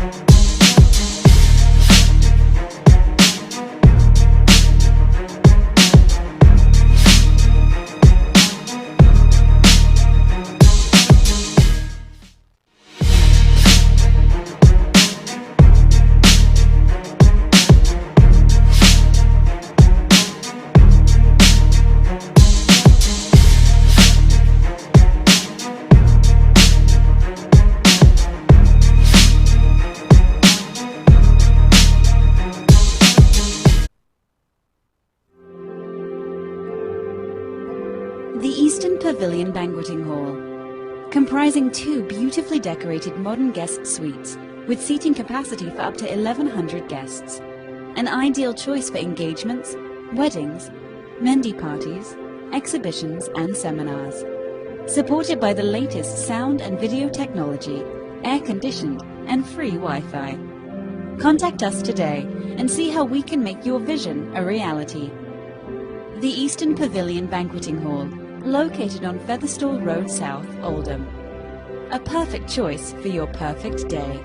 The Eastern Pavilion Banqueting Hall, comprising 2 beautifully decorated modern guest suites with seating capacity for up to 1,100 guests. An ideal choice for engagements, weddings, mehndi parties, exhibitions and seminars. Supported by the latest sound and video technology, air-conditioned and free Wi-Fi. Contact us today and see how we can make your vision a reality. The Eastern Pavilion Banqueting Hall, located on Featherstall Road South, Oldham. A perfect choice for your perfect day.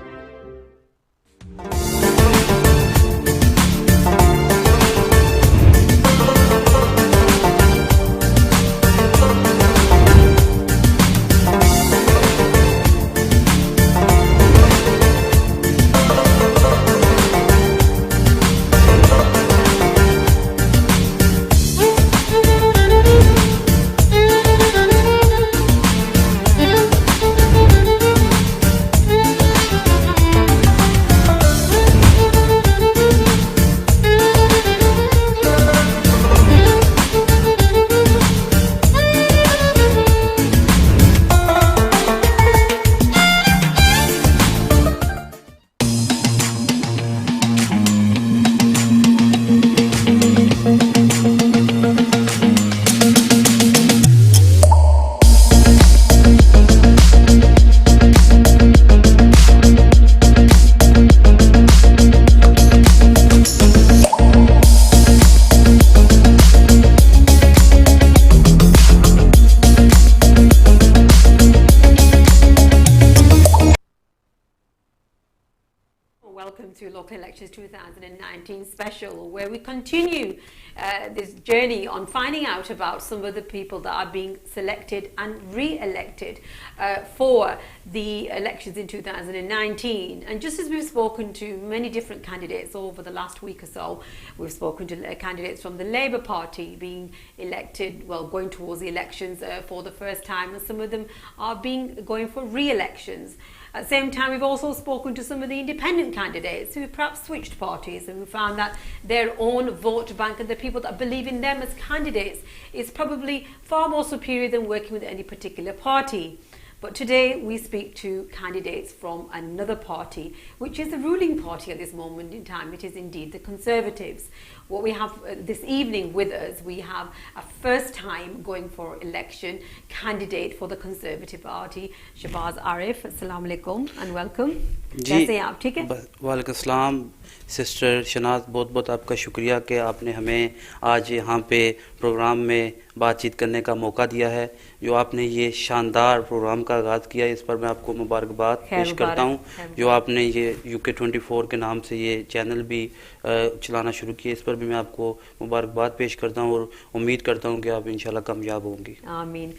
Welcome to Local Elections 2019 special, where we continue this journey on finding out about some of the people that are being selected and re-elected for the elections in 2019. And just as we've spoken to many different candidates over the last week or so, we've spoken to candidates from the Labour Party being elected, well, going towards the elections for the first time, and some of them are going for re-elections. At the same time, we've also spoken to some of the independent candidates who perhaps switched parties and who found that their own vote bank and the people that believe in them as candidates is probably far more superior than working with any particular party. But today we speak to candidates from another party, which is the ruling party at this moment in time. It is indeed the Conservatives. What we have this evening with us, we have a first time going for election candidate for the Conservative Party, Shahbaz Arif. Assalamu alaikum and welcome. कैसे हैं आप? ठीक है? वालेकुम अस्सलाम sister Shahnaz, बहुत बहुत आपका शुक्रिया कि आपने हमें आज यहाँ पे प्रोग्राम में बातचीत करने का मौका दिया है। जो आपने ये शानदार प्रोग्राम का आगाज़ किया, इस पर मैं आपको मुबारकबाद पेश करता हूँ। जो आपने ये UK 24 के नाम से ये चैनल भी चलाना शुरू किया, इस पर भी मैं आपको मुबारकबाद पेश करता हूँ और उम्मीद करता हूँ कि आप इंशाल्लाह कामयाब होंगी। आमीन।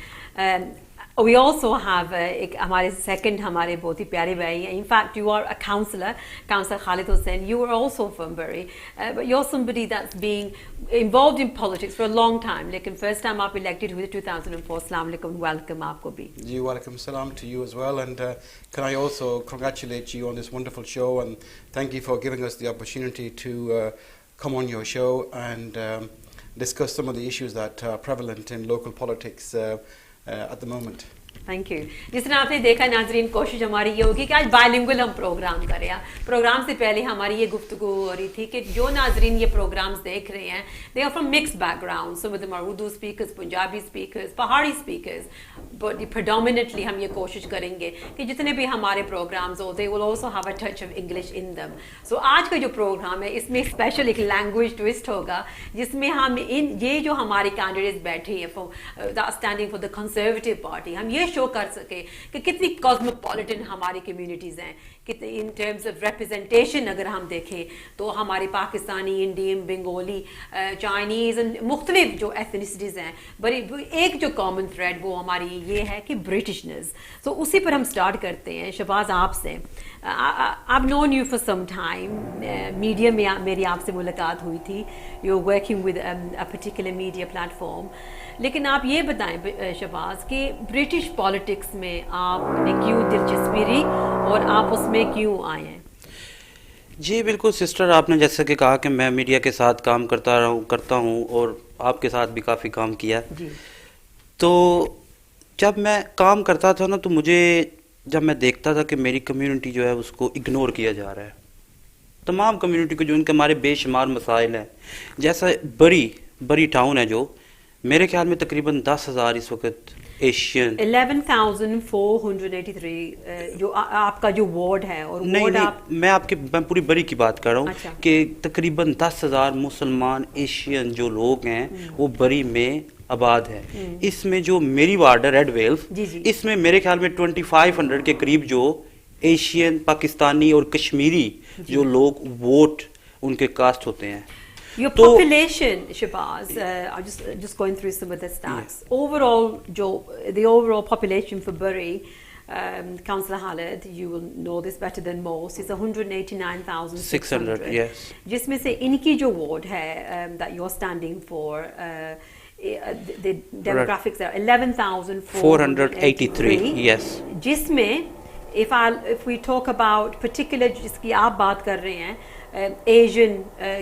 We also have हमारे second हमारे बहुत ही प्यारे भाई हैं. In fact, you are a councillor, Councillor Khalid Hussain. You are also from Bury, but you're somebody that's being involved in politics for a long time. लेकिन first time आप elected हुए 2004. Assalamu alaikum, welcome आपको भी. जी वालेकुम सलाम to you as well, and can I also congratulate you on this wonderful show and thank you for giving us the opportunity to come on your show and discuss some of the issues that are prevalent in local politics at the moment. Thank you. जिस तरह आपने देखा नाजरीन, कोशिश हमारी ये होगी कि आज बायलिंगुअल हम प्रोग्राम करें। प्रोग्राम से पहले हमारी ये गुफ्तगू हो रही थी कि जो नाजरीन ये प्रोग्राम्स देख रहे हैं, they are from mixed background, some of them are Urdu speakers, Punjabi speakers, Pahari speakers, but predominantly हम ये कोशिश करेंगे कि जितने भी हमारे प्रोग्राम्स हो, they will also have a touch of English in them. So आज का जो प्रोग्राम है, इसमें स्पेशल एक लैंग्वेज ट्विस्ट होगा, जिसमें हम ये जो हमारे कैंडिडेट्स बैठे हैं standing for the conservative party, हम ये شو کر سکے کہ کتنی کاسموپولیٹن ہماری کمیونٹیز ہیں, کتنے ان ٹرمز آف ریپرزنٹیشن اگر ہم دیکھیں تو ہمارے پاکستانی, انڈین, بنگالی, چائنیز, مختلف جو ایتھنسٹیز ہیں, بڑی ایک جو کامن تھریڈ وہ ہماری یہ ہے کہ برٹشنرز. تو اسی پر ہم سٹارٹ کرتے ہیں. شہباز آپ سے, I've known you for some time. Media میں میری آپ سے ملاقات ہوئی تھی. You're working with a particular media platform. لیکن آپ یہ بتائیں شہباز کہ برٹش پالیٹکس میں آپ نے کیوں دلچسپی لی اور آپ اس میں کیوں آئے ہیں؟ جی بالکل سسٹر, آپ نے جیسا کہ کہا کہ میں میڈیا کے ساتھ کام کرتا ہوں اور آپ کے ساتھ بھی کافی کام کیا. جی. تو جب میں کام کرتا تھا نا, تو مجھے جب میں دیکھتا تھا کہ میری کمیونٹی جو ہے اس کو اگنور کیا جا رہا ہے, تمام کمیونٹی کو جو ان کے ہمارے بے شمار مسائل ہیں, جیسا بری ٹاؤن ہے جو میرے خیال میں تقریباً 10,000 اس وقت ایشین 11,483 جو آپ کا جو وارڈ ہے, اور میں پوری بری کی بات کر رہا ہوں. اچھا. کہ تقریباً 10,000 مسلمان ایشین جو لوگ ہیں وہ بری میں آباد ہے. اس میں جو میری وارڈ ہے ریڈ ویلز, اس میں میرے خیال میں 2500 کے قریب جو ایشین, پاکستانی اور کشمیری جو لوگ ووٹ ان کے کاسٹ ہوتے ہیں. Your population, Shahbaz, just going through some of the stats. Overall, the overall population for Bury, Councillor Khalid, you will know this better than most, is 189,600. Yes. جس میں سے ان کی جو ward ہے that you're standing for, the demographics are 11,483. Yes. جس میں if we talk about particular جس کی آپ بات کر رہے ہیں, Asian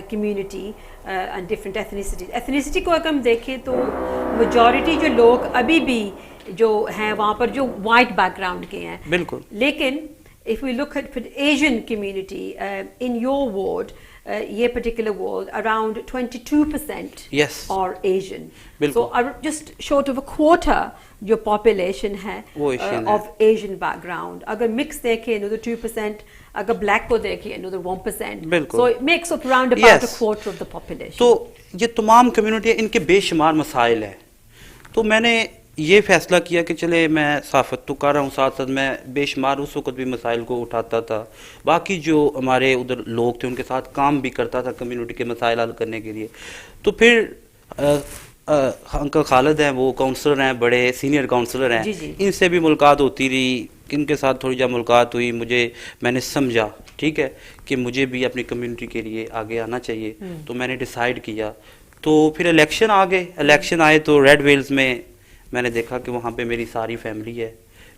community and different ethnicities. Ethnicity کو اگر ہم دیکھیں تو majority جو لوگ ابھی بھی جو ہیں وہاں پر جو white background کے ہیں. بالکل. لیکن if we look at Asian community in your ward, یہ particular ward, around 22% yes. are Asian. بالکل. So just short of a quarter جو population ہے of Asian background. اگر mix دیکھیں another 2%, اگر black کو دیکھیں another 1%. بالکل. So it makes up around about a quarter of the population. تو یہ تمام کمیونٹی ان کے بے شمار مسائل ہیں. تو میں نے یہ فیصلہ کیا کہ چلے میں صحافت تو کر رہا ہوں, ساتھ ساتھ میں بے شمار اس وقت بھی مسائل کو اٹھاتا تھا. باقی جو ہمارے ادھر لوگ تھے ان کے ساتھ کام بھی کرتا تھا کمیونٹی کے مسائل حل کرنے کے لیے. تو پھر انکل خالد ہیں, وہ کاؤنسلر ہیں, بڑے سینئر کاؤنسلر ہیں, ان سے بھی ملاقات ہوتی رہی. ان کے ساتھ تھوڑی جب ملاقات ہوئی میں نے سمجھا ٹھیک ہے کہ مجھے بھی اپنی کمیونٹی کے لیے آگے آنا چاہیے. تو میں نے ڈیسائیڈ کیا. تو پھر الیکشن آ گئے. الیکشن آئے تو ریڈ ویلز میں نے دیکھا کہ وہاں پہ میری ساری فیملی ہے,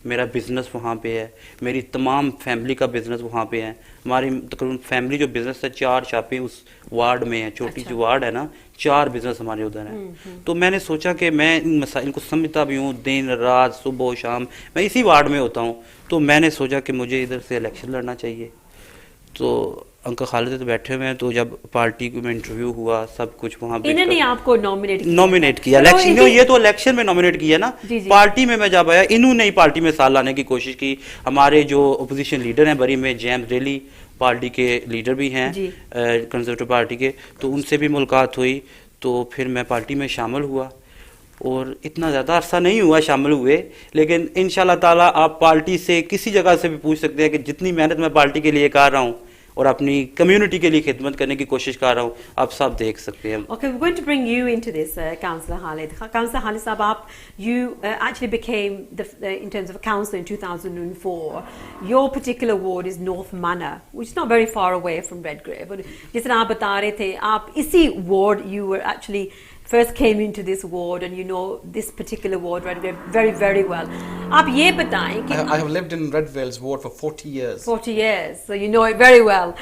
میرا بزنس وہاں پہ ہے, میری تمام فیملی کا بزنس وہاں پہ ہے. ہماری تقریباً فیملی جو بزنس ہے 4 شاپیں اس وارڈ میں ہیں, چھوٹی جو وارڈ ہے نا, 4 بزنس ہمارے ادھر ہیں. تو میں نے سوچا کہ میں ان مسائل کو سمجھتا بھی ہوں, دن رات صبح و شام میں اسی وارڈ میں ہوتا ہوں. تو میں نے سوچا کہ مجھے ادھر سے الیکشن لڑنا چاہیے. تو انکل خالد تو بیٹھے ہوئے ہیں, تو جب پارٹی میں انٹرویو ہوا سب کچھ وہاں پہ انہوں نے آپ کو نومینیٹ کیا. الیکشن یہ تو الیکشن میں نومینیٹ کیا نا, پارٹی میں جب آیا انہوں نے پارٹی میں سال لانے کی کوشش کی. ہمارے جو اپوزیشن لیڈر ہیں بری میں, جیمز ڈیلی پارٹی کے لیڈر بھی ہیں کنزرویٹو پارٹی کے, تو ان سے بھی ملاقات ہوئی. تو پھر میں پارٹی میں شامل ہوا, اور اتنا زیادہ عرصہ نہیں ہوا شامل ہوئے, لیکن انشاءاللہ تعالیٰ آپ پارٹی سے کسی جگہ سے بھی پوچھ سکتے ہیں کہ جتنی محنت میں پارٹی کے لیے کر رہا ہوں اور اپنی کمیونٹی کے لیے خدمت کرنے کی کوشش کر رہا ہوں, آپ سب دیکھ سکتے ہیں. Okay, we're going to bring you into this, Councillor Khalid. Councillor Khalid Sahab, you actually became, in terms of a councillor in 2004. Your particular ward is North Manor, which is not very far away from Redgrave. جس طرح آپ بتا رہے تھے, آپ اسی ward you were actually first came into this ward, and you know this particular ward very, very well. آپ یہ بتائیں کہ I have lived in Redvales ward for 40 years. 40 years, so you know it very well.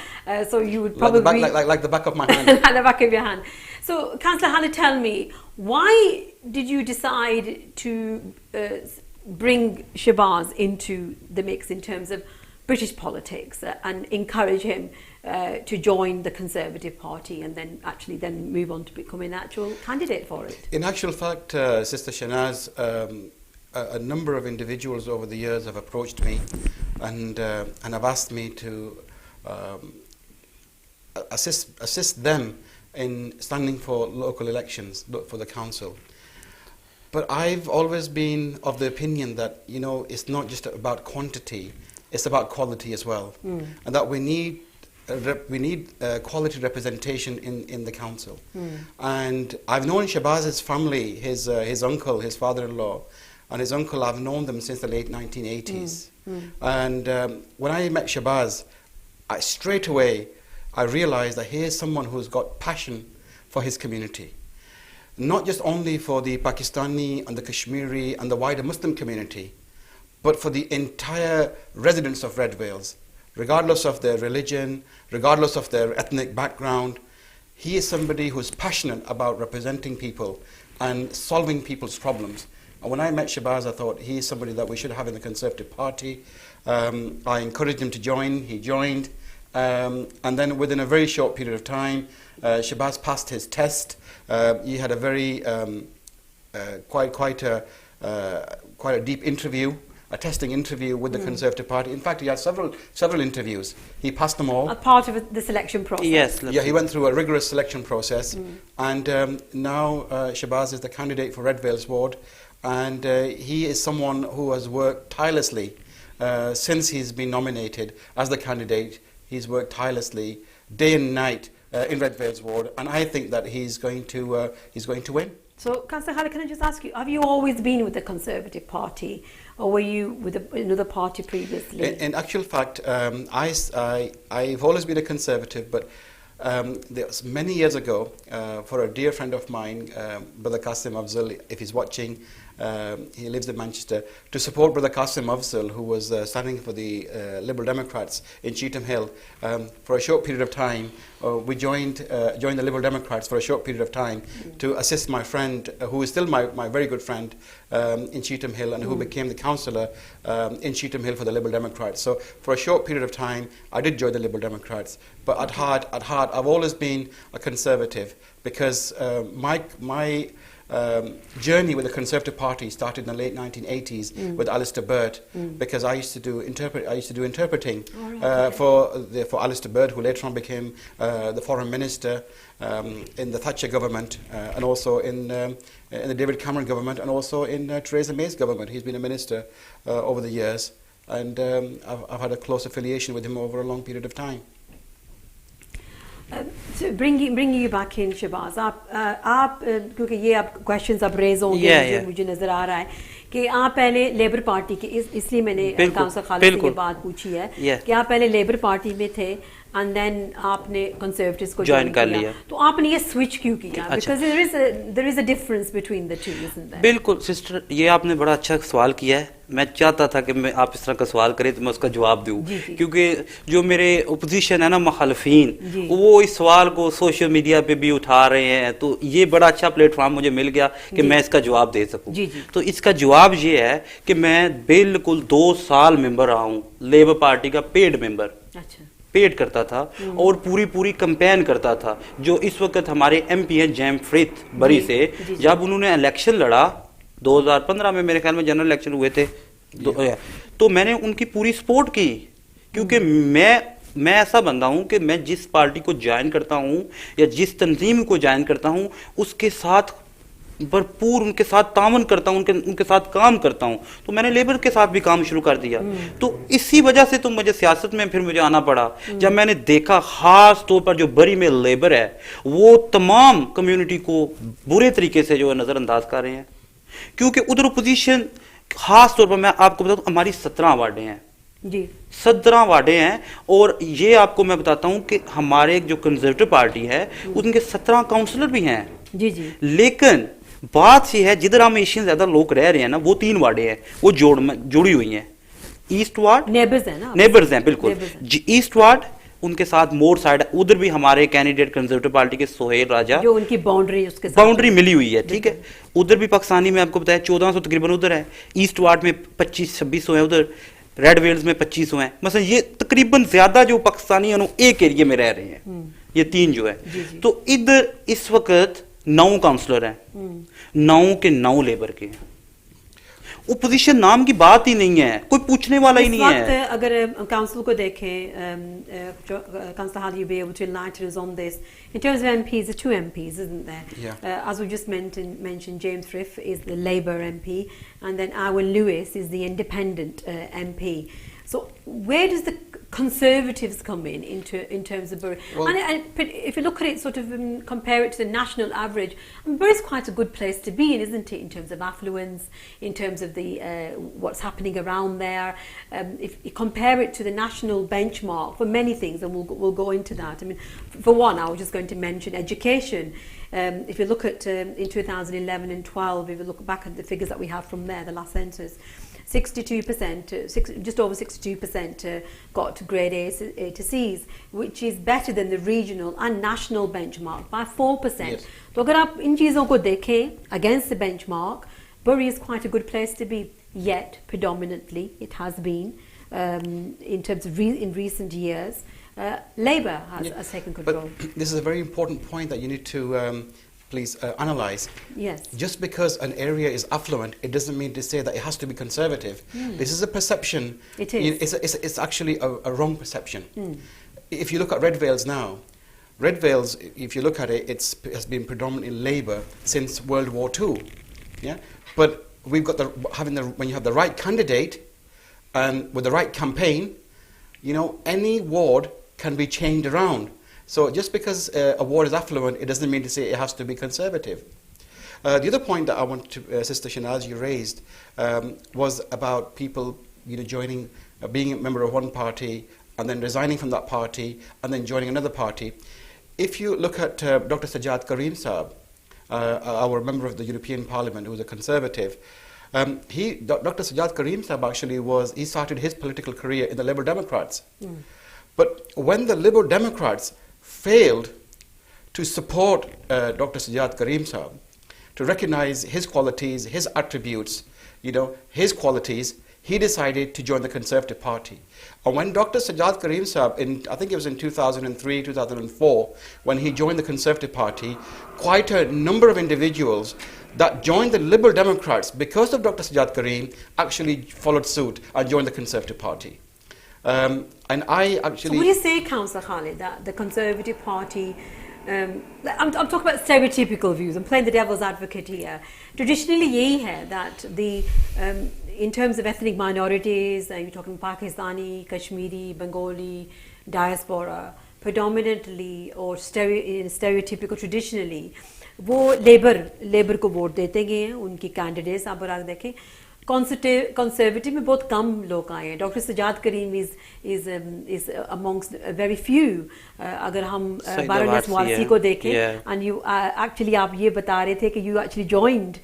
So you would probably like the back of my hand. Like the back of your hand. So Councillor Khalid, tell me, why did you decide to bring Shahbaz into the mix in terms of British politics and encourage him to join the Conservative Party and then move on to become an actual candidate for it? In actual fact, Sister Shanaz, a number of individuals over the years have approached me and have asked me to assist them in standing for local elections for the council. But I've always been of the opinion that, you know, it's not just about quantity, it's about quality as well. And that we need quality representation in the council. And I've known Shahbaz's family, his uncle, his father-in-law, and his uncle, I've known them since the late 1980s. And when I met Shahbaz, straight away I realized that he is someone who's got passion for his community. Not just only for the Pakistani and the Kashmiri and the wider Muslim community, but for the entire residents of Redvales, regardless of their religion, regardless of their ethnic background. He is somebody who's passionate about representing people and solving people's problems. And when I met Shahbaz, I thought he is somebody that we should have in the Conservative Party. I encouraged him to join. He joined. And then within a very short period of time, Shahbaz passed his test. He had a very quite a deep interview, a testing interview with the Conservative Party. In fact, he had several interviews. He passed them all. A part of the selection process. Yes. Yeah, he went through a rigorous selection process. And now Shahbaz is the candidate for Redvales ward. And he is someone who has worked tirelessly since he's been nominated as the candidate. He's worked tirelessly day and night in Redvales ward, and I think that he's going to win. So, Councillor Khalid, can I just ask you, have you always been with the Conservative Party, or were you with another party previously? In actual fact, I've always been a Conservative, but there was many years ago, for a dear friend of mine, Brother Qasim Afzal, if he's watching, he lives in Manchester, to support Brother Qasim Afzal, who was standing for the Liberal Democrats in Cheetham Hill. For a short period of time, we joined the Liberal Democrats for a short period of time to assist my friend, who is still my very good friend, in Cheetham Hill, and who became the councillor in Cheetham Hill for the Liberal Democrats. So for a short period of time, I did join the Liberal Democrats. But at heart, I've always been a Conservative, because my journey with the Conservative Party started in the late 1980s with Alistair Burt, because I used to do interpreting for Alistair Burt, who later on became the Foreign Minister in the Thatcher government, and also in the David Cameron government, and also in Theresa May's government. He's been a minister over the years, and I've had a close affiliation with him over a long period of time. So bringing you back in, Shahbaz, आप क्योंकि ये आप questions अब raise होंगे, मुझे नजर आ रहा है कि आप पहले लेबर पार्टी के, इसलिए मैंने काउंसिलर खालिद से ये बात पूछी है कि आप पहले लेबर पार्टी में थे and then आपने कंजर्वेटिव्स को ज्वाइन कर लिया, तो आपने ये स्विच क्यों किया? Because there is a difference between the two, isn't there? बिल्कुल सिस्टर, ये आपने बड़ा अच्छा सवाल किया है. मैं चाहता था कि आप इस तरह का सवाल करें तो मैं उसका जवाब दूं, क्योंकि जो मेरे ओपोजिशन है ना, मुखालफीन, वो इस सवाल को सोशल मीडिया पे भी उठा रहे हैं, तो ये बड़ा अच्छा प्लेटफॉर्म मुझे मिल गया कि मैं इसका जवाब दे सकूं. तो इसका जवाब ये है कि मैं बिल्कुल 2 साल मेंबर रहा हूं, लेबर पार्टी का पेड मेंबर. पेड करता था और पूरी कैंपेन करता था. जो इस वक्त हमारे एमपी हैं जैमफ्रिद बरी से, जब उन्होंने इलेक्शन लड़ा 2015 में, मेरे ख्याल में जनरल इलेक्शन हुए थे, तो मैंने उनकी पूरी सपोर्ट की, क्योंकि मैं ऐसा बंदा हूं कि मैं जिस पार्टी को ज्वाइन करता हूं या जिस तंजीम को ज्वाइन करता हूं, उसके साथ भरपूर उनके साथ तावन करता हूं, उनके साथ काम करता हूं. तो मैंने लेबर के साथ भी काम शुरू कर दिया. तो इसी वजह से तो मुझे सियासत में फिर मुझे आना पड़ा, जब मैंने देखा खास तौर पर जो बरी में लेबर है वो तमाम कम्युनिटी को बुरे तरीके से जो है नजरअंदाज कर रहे हैं. क्योंकि उधर अपोजिशन, खास तौर पर मैं आपको बता दूं, हमारी 17 वार्डें हैं जी, 17 वार्डें हैं. और ये आपको मैं बताता हूं कि हमारे जो कंजर्वेटिव पार्टी है उनके 17 काउंसलर भी हैं जी. लेकिन बात ये है, जिधर हम एशियन ज्यादा लोग रह रहे हैं ना, वो 3 वार्डें हैं, वो जुड़ी हुई हैं. ईस्ट वार्ड नेबर्स हैं बिल्कुल. ईस्ट वार्ड, उनके साथ मोर साइड, उधर भी हमारे कैंडिडेट कंजर्वेटिव पार्टी के सोहेल राजा, जो उनकी बाउंड्री मिली हुई है, ठीक है. उधर भी पाकिस्तानी में आपको बताया 1400 तकरीबन उधर है. ईस्ट वार्ड में 2500-2600 है, उधर रेडवेल्स में 2500 हैं. मतलब ये तकरीबन ज्यादा जो पाकिस्तानी है एक एरिया में रह रहे हैं, ये 3 जो है. तो इधर इस वक्त 9 काउंसलर हैं, 9 के 9 लेबर के हैं. ओपोजिशन नाम की बात ही नहीं है, कोई पूछने वाला ही नहीं है। अगर काउंसिल को देखें, Councillor Khalid, you'll be able to enlighten us on this. In terms of MPs, there are two MPs, isn't there? Yeah. As we just mentioned, James Frith is the Labour MP, and then Owen Lewis is the Independent MP. So where does the Conservatives come in terms of Bury? Well, and if you look at it, sort of compare it to the national average, Bury is quite a good place to be in, isn't it? In terms of affluence, in terms of the what's happening around there. If you compare it to the national benchmark for many things, and we'll go into that. I mean, for one, I was just going to mention education. If you look at in 2011 and 12, if you look back at the figures that we have from there, the last census, 62%, just over 62% got grade A to C's, which is better than the regional and national benchmark by 4%. Yes. So if you इन चीज़ों को देखें against the benchmark, Bury is quite a good place to be. Yet, predominantly, it has been in terms of in recent years, Labour has taken control. But this is a very important point that you need to please analyse. Yes. Just because an area is affluent, it doesn't mean to say that it has to be conservative. This is a perception. It is. It's actually a wrong perception. If you look at Redvales now, Redvales, if you look at it, it has been predominantly Labour since World War II. Yeah, but we've got when you have the right candidate and with the right campaign, you know, any ward can be changed around. So just because a ward is affluent, it doesn't mean to say it has to be conservative. The other point that I want to, Sister Shanaz, you raised was about people, you know, joining, being a member of one party and then resigning from that party and then joining another party. If you look at Dr. Sajjad Karim Saab, our member of the European Parliament, who was a conservative, Dr. Sajjad Karim Saab actually he started his political career in the Liberal Democrats. But when the Liberal Democrats failed to support Dr. Sajjad Karim Saab, to recognize his qualities, his attributes, you know, his qualities, he decided to join the Conservative Party. And when Dr. Sajjad Karim Saab, I think it was in 2003, 2004, when he joined the Conservative Party, quite a number of individuals that joined the Liberal Democrats because of Dr. Sajjad Karim actually followed suit and joined the Conservative Party. And I actually... So what do you say, Councillor Khalid, that the Conservative Party... I'm talking about stereotypical views. I'm playing the devil's advocate here. Traditionally, यही है that in terms of ethnic minorities, you're talking Pakistani, Kashmiri, Bengali, diaspora, predominantly or stereotypical traditionally, वो labour को vote देते गए हैं, उनकी candidates आप अगर देखें conservative में बहुत कम लोग आए हैं. Dr. Sajjad Karim is amongst very few. अगर हम बारनेस वारसी को देखें, and you actually आप ये बता रहे थे कि you actually joined,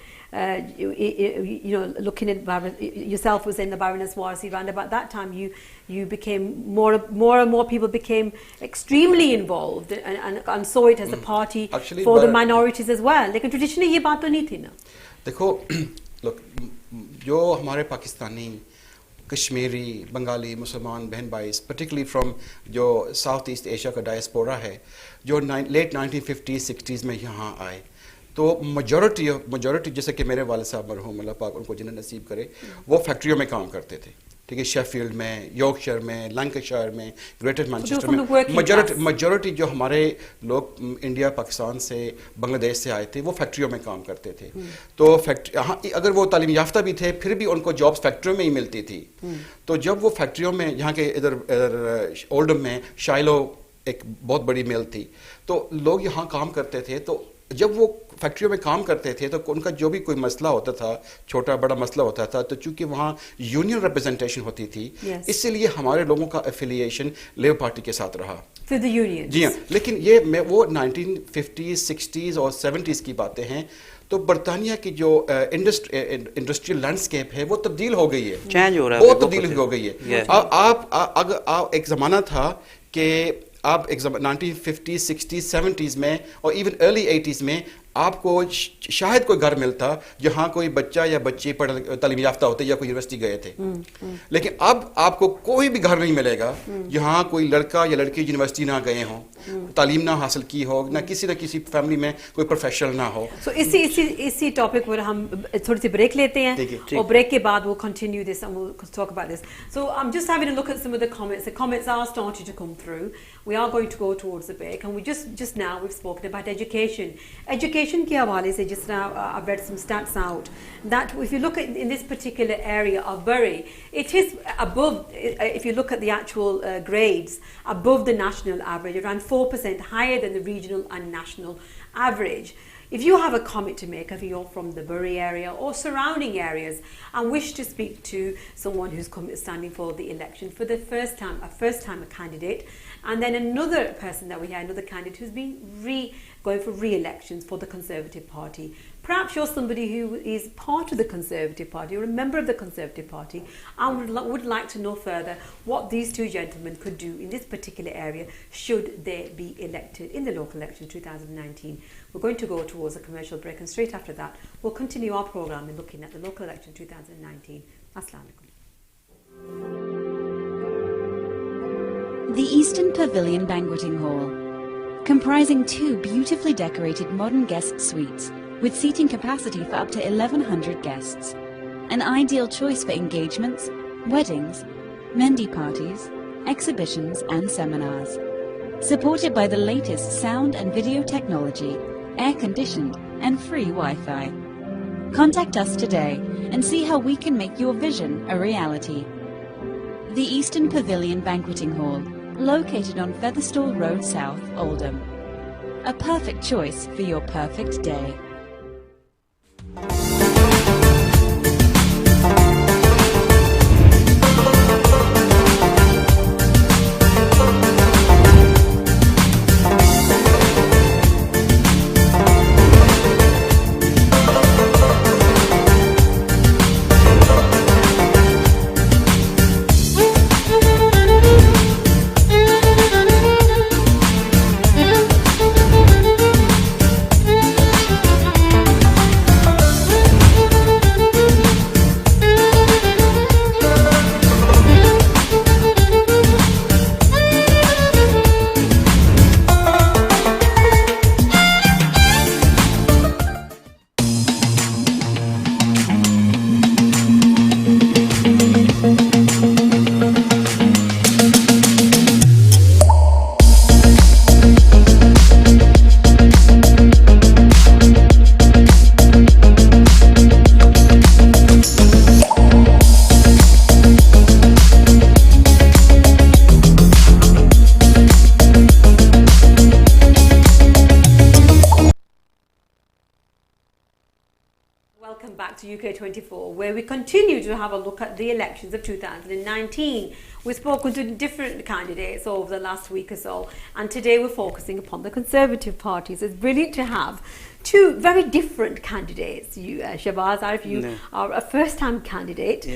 you know, looking at yourself was in the Baroness Warsi round about that time, you became more and more people became extremely involved and saw it as a party actually, for the minorities as well. लेकिन traditionally ये बात तो नहीं थी ना. देखो, look, जो हमारे पाकिस्तानी, कश्मीरी, बंगाली, मुसलमान बहन भाई, particularly from जो साउथ ईस्ट एशिया का डायस्पोरा है, जो लेट 1950s 60s में यहाँ आए, तो majority जैसे कि मेरे वाले साहब मरहूम अल्लाह पाक उनको जिन्हें नसीब करे, वो फैक्ट्रियों में काम करते थे. ठीक है, शेफील्ड में, यॉर्कशायर में, लैंकाशायर में, ग्रेटर मैनचेस्टर में, majority जो हमारे लोग इंडिया, पाकिस्तान से, बांग्लादेश से आए थे, वो फैक्ट्रियों में काम करते थे. तो अगर वो तालीम याफ्ता भी थे, फिर भी उनको जॉब्स फैक्ट्रियों में ही मिलती थी. तो जब वो फैक्ट्रियों में, यहाँ के इधर ओल्डम में शाइलो एक बहुत बड़ी मिल थी, तो लोग यहाँ काम करते थे. तो जब वो फैक्ट्रियों में काम करते थे तो उनका जो भी कोई मसला होता था, छोटा बड़ा मसला होता था, तो चूंकि वहाँ यूनियन रिप्रेजेंटेशन होती थी, इसलिए हमारे लोगों का एफिलिएशन लेबर पार्टी के साथ रहा. जी हाँ, लेकिन ये वो 1950s, 60s और 70s की बातें हैं. तो बरतानिया की जो इंडस्ट्रियल लैंडस्केप है वो तब्दील हो गई है, चेंज हो रहा है, बहुत तब्दील हो गई है. आप एक ज़माना था कि आप 1950s, 60s, 70s में और इवन अर्ली 80s में आपको शायद कोई घर मिलता जहां कोई बच्चा या बच्ची तालीम याफ्ता होते या कोई यूनिवर्सिटी गए थे, लेकिन अब आपको कोई भी घर नहीं मिलेगा जहां कोई लड़का या लड़की यूनिवर्सिटी ना गए हों, तालीम ना हासिल की हो, ना किसी फैमिली में कोई प्रोफेशनल ना हो। So इसी टॉपिक पर हम थोड़ी सी ब्रेक लेते हैं और ब्रेक के बाद we'll continue this and we'll talk about this. So I'm just having a look at some of the comments. The comments are starting to come through. We are going to go towards the break, and we just now we've spoken about education. Education के हवाले से just now I've read some stats out that if you look at in this particular area of Bury, it is above, if you look at the actual grades, above the national average, around 4% higher than the regional and national average. If you have a comment to make, if you're from the Bury area or surrounding areas and wish to speak to someone who's standing for the election for the first time, a first-time candidate, and then another person that we have, another candidate who's been going for re-elections for the Conservative Party. Perhaps you're somebody who is part of the Conservative Party or a member of the Conservative Party and would like to know further what these two gentlemen could do in this particular area should they be elected in the local election 2019. We're going to go towards a commercial break, and straight after that we'll continue our programme in looking at the local election 2019. Assalamu alaikum. The Eastern Pavilion Banqueting Hall, comprising two beautifully decorated modern guest suites with seating capacity for up to 1,100 guests. An ideal choice for engagements, weddings, Mendi parties, exhibitions and seminars. Supported by the latest sound and video technology, air-conditioned and free Wi-Fi. Contact us today and see how we can make your vision a reality. The Eastern Pavilion Banqueting Hall, located on Featherstall Road South, Oldham. A perfect choice for your perfect day. Welcome back to UK24, where we continue to have a look at the elections of 2019. We've spoken to different candidates over the last week or so, and today we're focusing upon the Conservative Party. So it's brilliant to have two very different candidates. You, Shahbaz, Arif, you are a first-time candidate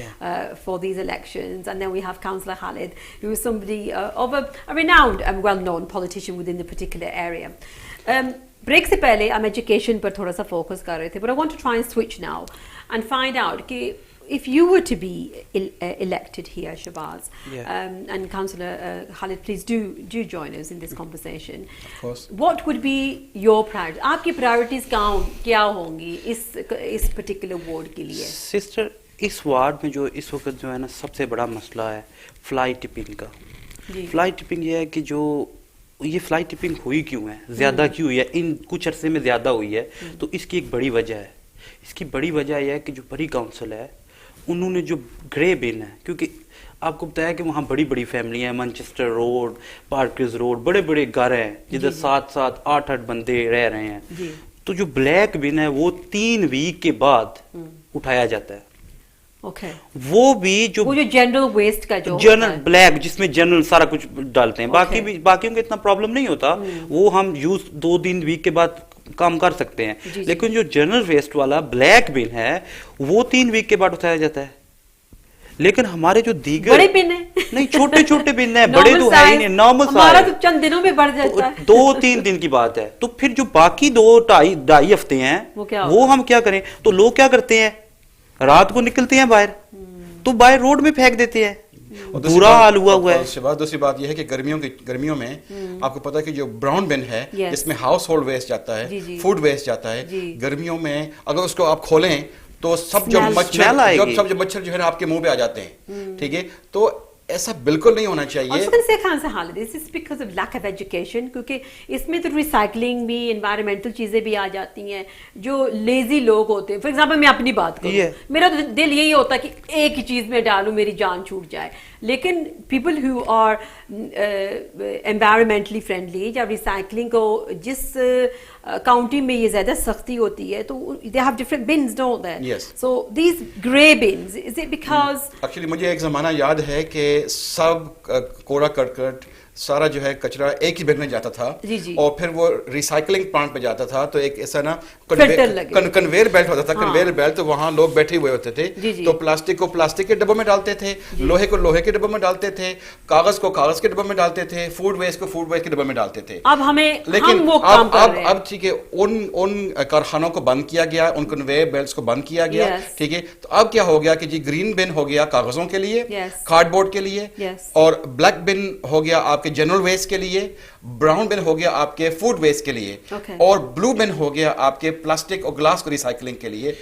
for these elections, and then we have Councillor Khalid, who is somebody of a renowned and well-known politician within the particular area. Break से पहले हम education पर थोड़ा सा focus कर रहे थे, but I want to try and switch now and find out कि if you were to be elected here, Shahbaz, and Councillor Khalid, please do join us in this conversation. Of course. What would be your priorities? आपकी priorities क्या होंगी इस particular ward के लिए? Sister, इस ward में जो इस वक्त जो है ना सबसे बड़ा मसला है फ्लाई टिपिंग का. फ्लाई टिपिंग ये है कि जो ये फ्लाई टिपिंग हुई क्यों है, ज़्यादा क्यों हुई है, इन कुछ अरसे में ज़्यादा हुई है, तो इसकी एक बड़ी वजह है. इसकी बड़ी वजह यह है कि जो बड़ी काउंसिल है उन्होंने जो ग्रे बिन है, क्योंकि आपको बताया कि वहाँ बड़ी बड़ी फैमिली है, मैनचेस्टर रोड, पार्कर्स रोड, बड़े बड़े घर हैं जिधर 7-7, 8-8 बंदे रह रहे हैं. तो जो ब्लैक बिन है वो 3 वीक के बाद उठाया जाता है. वो भी जो जनरल वेस्ट का जो जनरल ब्लैक जिसमें जनरल सारा कुछ डालते हैं. बाकियों को इतना प्रॉब्लम नहीं होता, वो हम यूज 2-3 वीक के बाद काम कर सकते हैं. लेकिन जो जनरल वेस्ट वाला ब्लैक बिन है वो 3 वीक के बाद उठाया जाता है. लेकिन हमारे जो दीगर बड़े बिन है नहीं, छोटे छोटे बिन है, बड़े तो है ही नहीं, नॉर्मल हमारा तो चंद दिनों में बढ़ जाता है, 2-3 दिन की बात है। तो फिर जो बाकी 2-2.5 हफ्ते हैं वो हम क्या करें? तो लोग क्या करते हैं, रात को निकलते हैं बाहर, तो बाहर रोड में फेंक देते हैं, बुरा हाल हुआ है। दूसरी बात यह है कि गर्मियों में आपको पता है कि जो ब्राउन बिन है इसमें हाउस होल्ड वेस्ट जाता है, फूड वेस्ट जाता है, गर्मियों में अगर उसको आप खोलें तो सब जो मच्छर जो है ना आपके मुंह पे आ जाते हैं, ठीक है? तो ऐसा बिल्कुल नहीं होना चाहिए। This is because of lack of education, क्योंकि इसमें तो रिसाइकलिंग भी, एनवायरमेंटल चीजें भी आ जाती हैं। जो लेजी लोग होते हैं, फॉर एग्जांपल मैं अपनी बात करूं, मेरा तो दिल यही होता है कि एक ही चीज में डालूं मेरी जान छूट जाए, लेकिन people who are environmentally friendly या रिसाइकलिंग को जिस काउंटी में ये ज्यादा सख्ती होती है, तो they have different bins, don't they? So these grey bins, is it because actually मुझे एक जमाना याद है कि सब कूड़ा करकट सारा जो है कचरा एक ही बिन में जाता था, और फिर वो रिसाइकलिंग प्लांट पे जाता था, तो एक ऐसा ना कन्वेयर बेल्ट होता था, कन्वेयर बेल्ट, तो वहां लोग बैठे हुए होते थे, तो प्लास्टिक को प्लास्टिक के डब्बों में डालते थे, लोहे को लोहे के डब्बों में डालते थे, कागज को कागज के डब्बों में डालते थे, फूड वेस्ट को फूड वेस्ट के डब्बों में डालते थे। अब हमें, लेकिन अब ठीक है, उन कारखानों को बंद किया गया, उन कन्वेयर बेल्ट्स को बंद किया गया, ठीक है? तो अब क्या हो गया कि जी ग्रीन बिन हो गया कागजों के लिए, कार्डबोर्ड के लिए, और ब्लैक बिन हो गया आपके जनरल वेस्ट के लिए, ब्राउन बिन हो गया आपके फूड वेस्ट के लिए, और ब्लू बिन हो गया आपके प्लास्टिक और ग्लास को रिसाइकलिंग के लिए।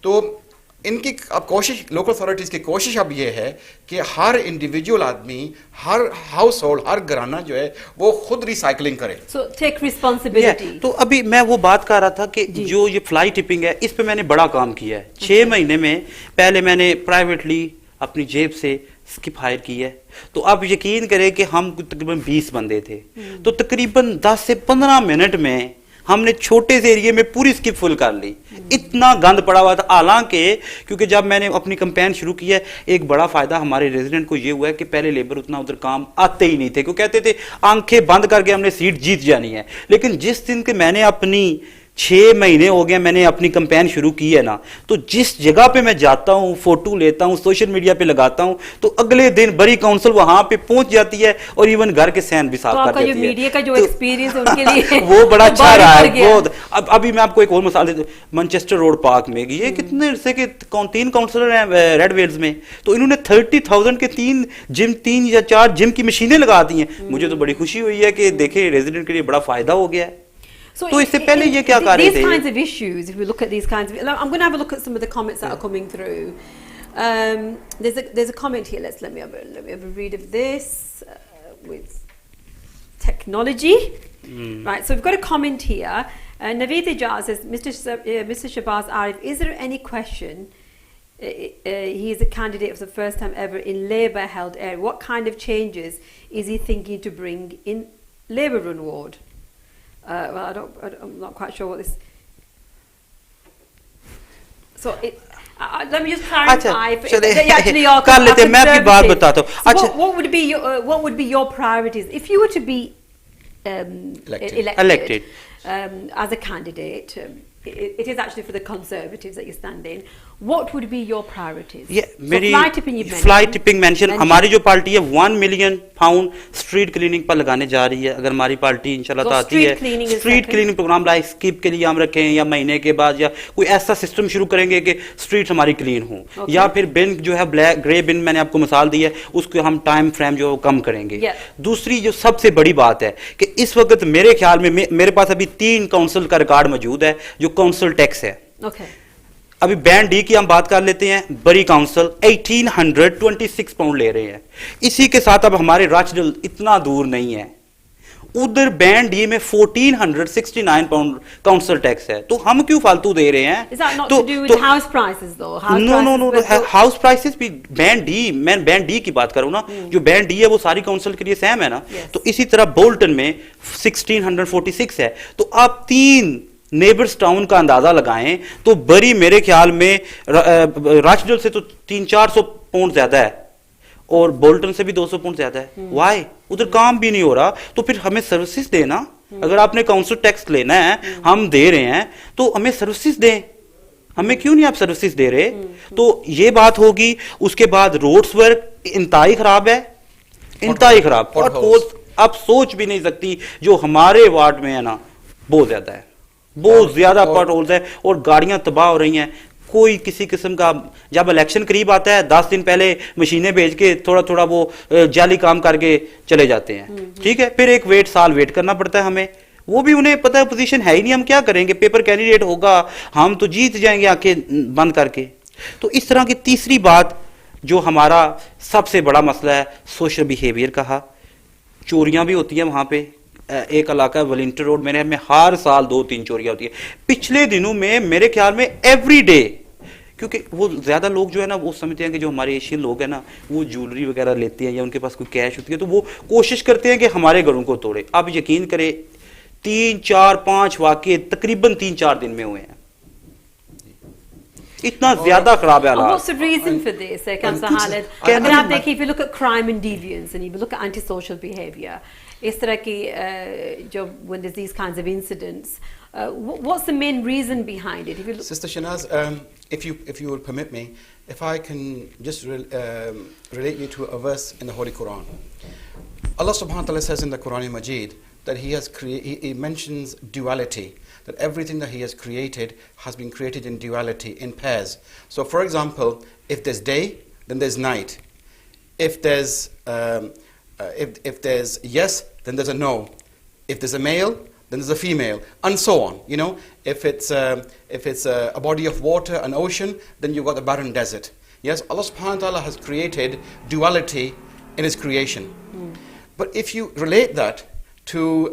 तो इनकी अब कोशिश, लोकल अथॉरिटीज की कोशिश अब ये है कि हर इंडिविजुअल आदमी, हर हाउस होल्ड, हर घराना जो है वो खुद रिसाइकलिंग करे। So take responsibility. तो अभी मैं वो बात कर रहा था कि जो ये फ्लाई टिपिंग है, इस पे मैंने बड़ा काम किया है। 6 महीने में पहले मैंने प्राइवेटली अपनी जेब से स्किप हायर की है, तो आप यकीन करें कि हम तकरीबन 20 बंदे थे, तो तकरीबन 10 से 15 मिनट में हमने छोटे से एरिया में पूरी स्किप फुल कर ली। इतना गंद पड़ा हुआ था। हालांकि क्योंकि जब मैंने अपनी कैंपेन शुरू की है, एक बड़ा फायदा हमारे रेजिडेंट को ये हुआ है कि पहले लेबर उतना उधर काम आते ही नहीं थे, क्योंकि कहते थे आंखें बंद करके हमने सीट जीत जानी है। लेकिन जिस दिन के मैंने अपनी 6 महीने हो गए मैंने अपनी कैंपेन शुरू की है ना, तो जिस जगह पे मैं जाता हूँ, फोटो लेता हूँ, सोशल मीडिया पे लगाता हूँ, तो अगले दिन बड़ी काउंसिल वहां पे पहुंच जाती है और इवन घर के सैन भी साफ कर देती है। मीडिया का जो एक्सपीरियंस है उनके लिए वो बड़ा अच्छा रहा है बहुत। अब अभी मैं आपको एक और मिसाल देता हूँ, मैनचेस्टर रोड पार्क में ये कितने से के 3 काउंसलर हैं रेडवेल्स में, तो इन्होंने 30,000 के 3 या 4 जिम की मशीनें लगा दी हैं। मुझे तो बड़ी खुशी हुई है कि देखे रेजिडेंट के लिए बड़ा फायदा हो गया है। So इससे पहले ये क्या कर रहे थे? These kinds of issues, if we look at these kinds of, I'm going to have a look at some of the comments that are coming through. There's a comment here. Let me have a read of this with technology. Right. So we've got a comment here. Naveed Ijaz says, Mr. Shahbaz Arif, is there any question? He is a candidate for the first time ever in Labour-held area. What kind of changes is he thinking to bring in Labour-run ward? Well, I'm not quite sure what this. So let me just clarify. Actually, you're कर लेते हैं, मैं आपकी बात बताता हूँ। अच्छा, what would be your priorities if you were to be elected as a candidate? It is actually for the Conservatives that you stand in. What would be your priorities? मेरी फ्लाई टिपिंग मेंशन, हमारी जो party है 1 million pound street cleaning पर लगाने जा रही है। अगर हमारी पार्टी इंशाल्लाह आती है, street cleaning programme like skip के लिए हम रखें, या महीने के बाद या कोई ऐसा सिस्टम शुरू करेंगे कि स्ट्रीट हमारी क्लीन हो। या फिर बिन जो है ब्लैक ग्रे बिन मैंने आपको मिसाल दी है, उसको हम टाइम फ्रेम जो कम करेंगे। दूसरी जो सबसे बड़ी बात है कि इस वक्त मेरे ख्याल में मेरे पास अभी 3 काउंसिल का रिकॉर्ड मौजूद है जो काउंसिल टैक्स है। अभी बैंड डी की हम बात कर लेते हैं। बड़ी काउंसिल 1826 पाउंड ले रहे हैं। इसी के साथ अब हमारे राजडल इतना दूर नहीं है, उधर बैंड डी में 1469 पाउंड काउंसिल टैक्स है। तो हम क्यों फालतू दे रहे हैं? तो हाउस प्राइसेस दो, नो हाउस प्राइसेस भी बैंड डी, मैं बैंड डी की बात करूं ना, जो बैंड डी है वो सारी काउंसिल के लिए सेम है ना। तो इसी तरह बोल्टन में 1646 है। तो आप 3 नेबर्स टाउन का अंदाजा लगाएं तो बरी मेरे ख्याल में राजडल से तो 300-400 पाउंड ज्यादा है, और बोल्टन से भी 200 पाउंड ज्यादा है। वाई? उधर काम भी नहीं हो रहा। तो फिर हमें सर्विसेज देना। अगर आपने काउंसिल टैक्स लेना है, हम दे रहे हैं, तो हमें सर्विसेज दें। हमें क्यों नहीं आप सर्विसेज दे रहे? तो ये बात होगी। उसके बाद रोड्स वर्क इंतहाई खराब है। इंतहाई खराब। और आप सोच भी नहीं सकती जो हमारे वार्ड में है ना, बहुत ज्यादा है, बहुत ज्यादा पॉट होल्स है और गाड़ियां तबाह हो रही हैं। कोई किसी किस्म का, जब इलेक्शन करीब आता है 10 दिन पहले मशीनें भेज के थोड़ा थोड़ा वो जाली काम करके चले जाते हैं, ठीक है, फिर एक साल वेट करना पड़ता है हमें। वो भी उन्हें पता है पोजीशन है ही नहीं, हम क्या करेंगे, पेपर कैंडिडेट होगा, हम तो जीत जाएंगे आंखें बंद करके। तो इस तरह की तीसरी बात जो हमारा सबसे बड़ा मसला है, सोशल बिहेवियर कहा, चोरियां भी होती हैं वहां पे। एक इलाका है वलिंटर रोड, मेरे में हर साल 2-3 चोरियां होती है। पिछले दिनों में मेरे ख्याल में एवरी डे, क्योंकि वो ज्यादा लोग जो है ना वो समझते हैं कि जो हमारे एशियन लोग हैं ना वो ज्वेलरी वगैरह लेते हैं या उनके पास कोई कैश होती है तो वो कोशिश करते हैं कि हमारे घरों को तोड़े। अब यकीन करें 3-4-5 वाकये तकरीबन 3-4 दिन में हुए हैं। इतना ज्यादा खराब है हालात। What's the reason for this, Councillor Khalid? अगर आप देखिए, if you look at crime and deviance and you look at antisocial behaviour, इस तरह की जो when there's these kinds of incidents, what's the main reason behind it? If you look Sister Shanaz, if you will permit me, if I can just relate you to a verse in the Holy Quran. Allah subhanahu wa ta'ala says in the Quran Majid that he mentions duality, that everything that he has created has been created in duality, in pairs. So for example, if there's day, then there's night. If there's if there's yes, then there's a no. If there's a male, then there's a female, and so on. You know, if it's a body of water, an ocean, then you've got the barren desert. Yes, Allah subhanahu wa ta'ala has created duality in his creation. But if you relate that to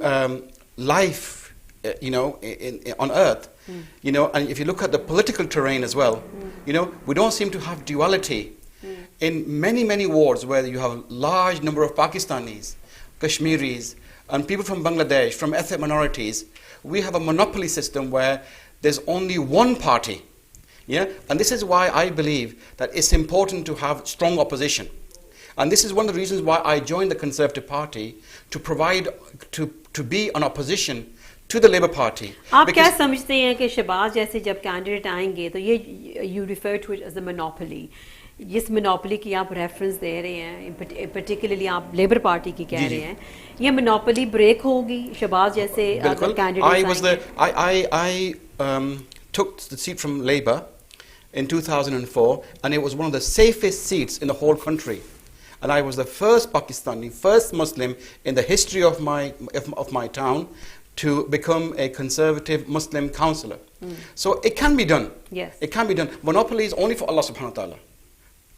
life, you know, on earth, you know, and if you look at the political terrain as well, you know, we don't seem to have duality. In many wards where you have large number of Pakistanis, Kashmiris, and people from Bangladesh, from ethnic minorities, we have a monopoly system where there's only one party. Yeah? And this is why I believe that it's important to have strong opposition. And this is one of the reasons why I joined the Conservative Party, to provide, to be an opposition to the Labour Party. आप क्या समझते हैं कि शहबाज जैसे जब candidate आएंगे तो ये you refer to it as a monopoly, जिस मोनोपोली की आप रेफरेंस दे रहे हैं, पर्टिकुलरली आप लेबर पार्टी की कह रहे हैं, ये मोनोपोली ब्रेक होगी शहबाज जैसे अगर candidate I took the seat from Labour in 2004, and it was one of the safest seats in the whole country. And I was the first Pakistani, first Muslim in the history of my town to become a conservative Muslim councillor. So it can be done. Yes. It can be done. Monopoly is only for Allah subhanahu wa ta'ala.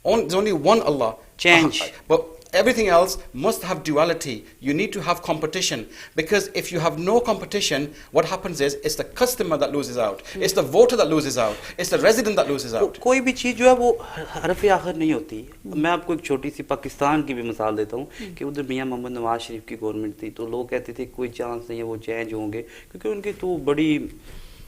There's only one Allah. Change. But everything else must have duality. You need to have competition. Because if you have no competition, what happens is it's the customer that loses out. It's the voter that loses out. It's the resident that loses out. कोई भी चीज़ जो है वो हरफ़ आखिर नहीं होती। मैं आपको एक छोटी सी पाकिस्तान की भी मिसाल देता हूँ कि उधर मियाँ मोहम्मद नवाज शरीफ की गवर्नमेंट थी तो लोग कहते थे कोई चांस नहीं है वो चेंज होंगे क्योंकि उनकी तो बड़ी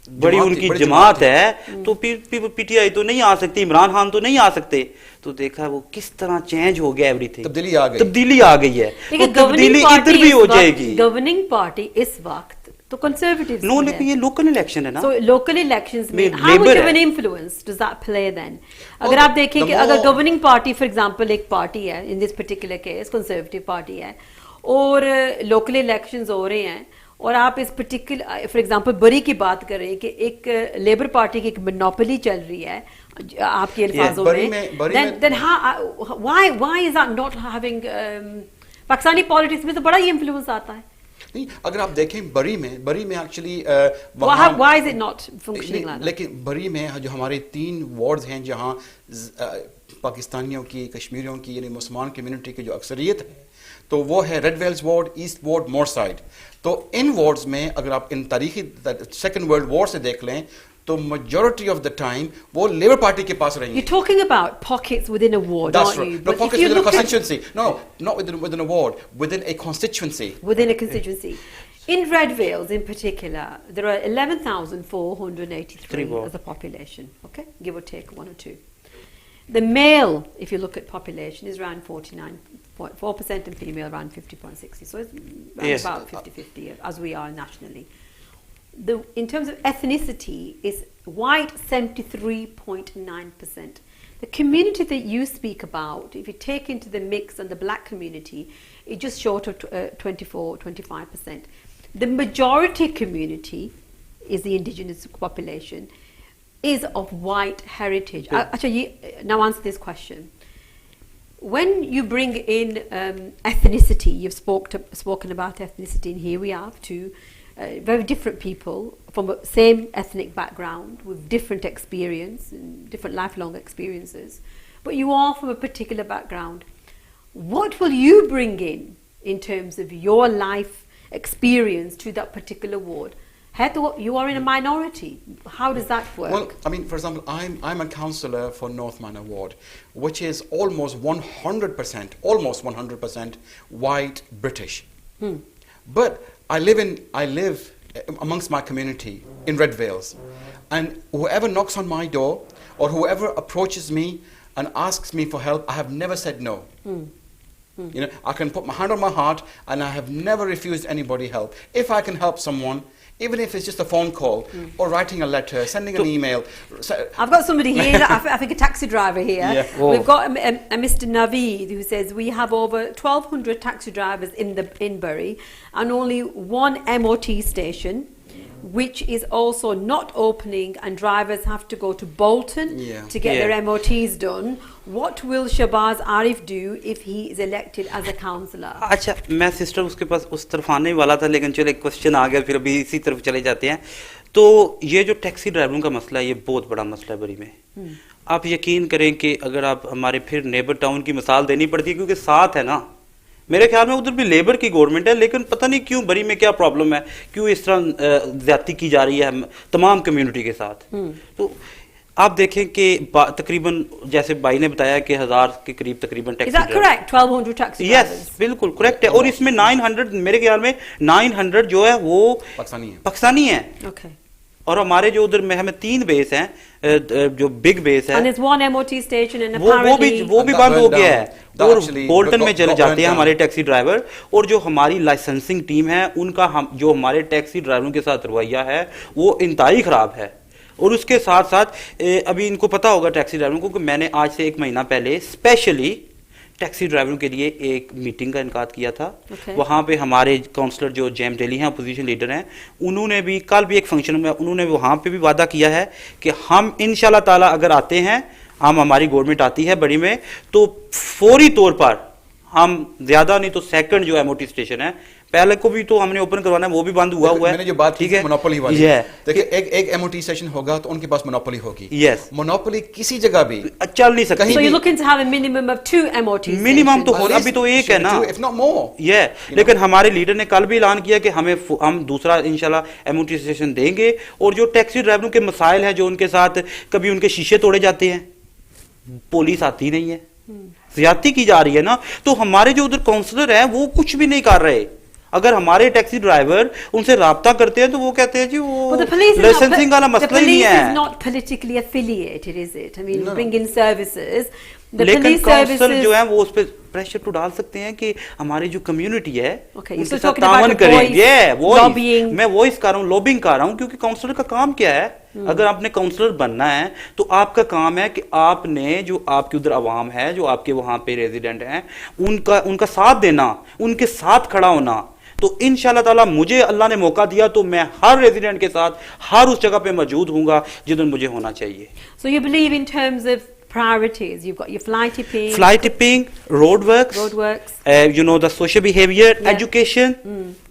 उनकी जमात है तो पीटीआई तो नहीं आ सकती, इमरान खान तो नहीं आ सकते। तो देखा वो किस तरह चेंज हो गया, एवरीथिंग तब्दीली आ गई है। तो तब्दीली इधर भी हो जाएगी। गवर्निंग पार्टी इस वक्त तो कंजर्वेटिव्स नो, लेकिन ये लोकल इलेक्शन है ना, सो लोकल इलेक्शंस में how much of an influence does that play then? अगर आप देखें कि अगर गवर्निंग पार्टी फॉर एग्जांपल एक पार्टी है, in this particular case Conservative party है, और लोकल इलेक्शंस हो रहे हैं और आप इस पर्टिकुलर फॉर एग्जांपल बरी की बात कर रहे हैं कि एक लेबर पार्टी की एक मोनोपोली चल रही है आपके अल्फाजों में, then why is that not having Pakistani politics में तो बड़ा ही इन्फ्लुएंस आता है। नहीं, अगर आप देखें बरी में actually why is it not functioning like that? लेकिन बरी में जो हमारे 3 वार्ड्स हैं जहां पाकिस्तानियों की, कश्मीरियों की यानी मुसलमान कम्युनिटी की जो अक्सरियत है तो वो है Redwells ward, east ward, Moorside. तो इन वार्ड्स में अगर आप इन तारीखी सेकंड वर्ल्ड वॉर से देख लें तो majority of the time वो लेबर पार्टी के पास रहेंगे। You're talking about pockets within a ward, That's aren't right. you? No, pockets within a constituency. No, not within a ward, within a constituency. Within a constituency. In Redvales in particular, there are 11,483 as a population, okay? Give or take 1 or 2. The male, if you look at population, is around 49.4% and female around 50.60. So it's about 50-50 as we are nationally. In terms of ethnicity, is white 73.9%, The community that you speak about, if you take into the mix and the black community, it's just short of 24-25%. The majority community is the indigenous population, is of white heritage. Actually, now answer this question. When you bring in ethnicity, you've spoken about ethnicity, and here we have two very different people from the same ethnic background with different experience and different lifelong experiences, but you are from a particular background. What will you bring in terms of your life experience to that particular ward? You are in a minority. How does that work? Well, I mean, for example, I'm a councillor for North Manor Ward, which is almost 100% white British. But I live amongst my community in Redvales, and whoever knocks on my door or whoever approaches me and asks me for help, I have never said no. You know, I can put my hand on my heart, and I have never refused anybody help. If I can help someone, even if it's just a phone call or writing a letter, sending an email. I've got somebody here, I think a taxi driver here. Yeah. We've got a Mr. Naveed who says we have over 1,200 taxi drivers in Bury and only one MOT station, which is also not opening, and drivers have to go to Bolton to get their MOTs done. What will Shahbaz Arif do if he is elected as a councillor? अच्छा, मैं sister उसके पास उस तरफ आने वाला था, लेकिन चलो एक क्वेश्चन आ गया, फिर अभी इसी तरफ चले जाते हैं. तो ये जो टैक्सी ड्राइवरों का मसला है, ये बहुत बड़ा मसला है बरी में. आप यकीन करें कि अगर आप हमारे फिर नेबर टाउन की मिसाल देनी पड़ती है, क्योंकि साथ है ना, मेरे ख्याल में उधर भी लेबर की गवर्नमेंट है, लेकिन पता नहीं क्यों बरी में क्या प्रॉब्लम है, क्यों इस तरह ज्यादती की जा रही है तमाम कम्युनिटी के साथ. तो आप देखें कि तकरीबन जैसे भाई ने बताया कि 1000 के करीब तकरीबन taxi driver. Is that correct? 1200 taxi drivers. Yes, बिल्कुल करेक्ट है. और इसमें 900, मेरे ख्याल में 900 जो है वो पाकिस्तानी है. Okay. और हमारे जो उधर में हमें 3 बेस हैं, जो बिग बेस है, and there's one MOT station and apparently वो भी बंद हो गया है. और बोल्टन में चले जाते हैं हमारे टैक्सी ड्राइवर. और जो हमारी लाइसेंसिंग टीम है, उनका जो हमारे टैक्सी ड्राइवरों के साथ रवैया है वो इंतहाई खराब है. और उसके साथ साथ अभी इनको पता होगा टैक्सी ड्राइवरों को कि मैंने आज से 1 महीना पहले स्पेशली टैक्सी ड्राइवरों के लिए एक मीटिंग का इनकाद किया था. वहाँ पे हमारे काउंसलर जो जेम डेली हैं, अपोजिशन लीडर हैं, उन्होंने भी कल भी एक फंक्शन में उन्होंने वहाँ पे भी वादा किया है कि हम इंशाल्लाह ताला अगर आते हैं, हमारी गवर्नमेंट आती है बड़ी में, तो फौरी तौर पर हम ज़्यादा नहीं तो सेकंड जो MOT स्टेशन है, पहले को भी तो हमने ओपन करवाना है, वो भी बंद हुआ है. मैंने जो बात की मोनोपोली वाली, देखिए एक MOT स्टेशन होगा तो उनके पास मोनोपोली होगी. यस, मोनोपोली किसी जगह भी चल नहीं सकती. So you're looking to have a minimum of 2 MOT stations. Minimum तो हो, अभी तो एक है ना, if not more. लेकिन हमारे लीडर ने कल भी ऐलान किया कि हम दूसरा इंशाल्लाह MOT स्टेशन देंगे. और जो टैक्सी ड्राइवरों के मसाइल है, जो उनके साथ कभी उनके शीशे तोड़े जाते हैं, पुलिस आती नहीं है, ज्यादती की जा रही है ना, तो हमारे जो उधर काउंसलर हैं वो कुछ भी नहीं कर रहे. अगर हमारे टैक्सी ड्राइवर उनसे राब्ता करते हैं तो वो कहते हैं जी वो लाइसेंसिंग वाला मसला ही नहीं है. The police is not politically affiliated, is it? I mean, bring in services. लेकिन काउंसलर जो है वो उस पर प्रेशर तो डाल सकते हैं कि हमारी जो कम्युनिटी है उनके साथ तावन करें. मैं वॉइस कर रहा हूँ, लॉबिंग कर रहा हूँ, क्योंकि काउंसलर का काम क्या है? अगर आपने काउंसलर बनना है तो आपका काम है कि आपने जो आपके उधर आवाम है, जो आपके वहां पे रेजिडेंट हैं, उनका साथ देना, उनके साथ खड़ा होना. तो इंशाल्लाह ताला मुझे अल्लाह ने मौका दिया तो मैं हर रेजिडेंट के साथ हर उस जगह पे मौजूद हूंगा जिधर मुझे होना चाहिए. So you believe in terms of priorities. You've got your fly tipping, road works, the social behavior, education,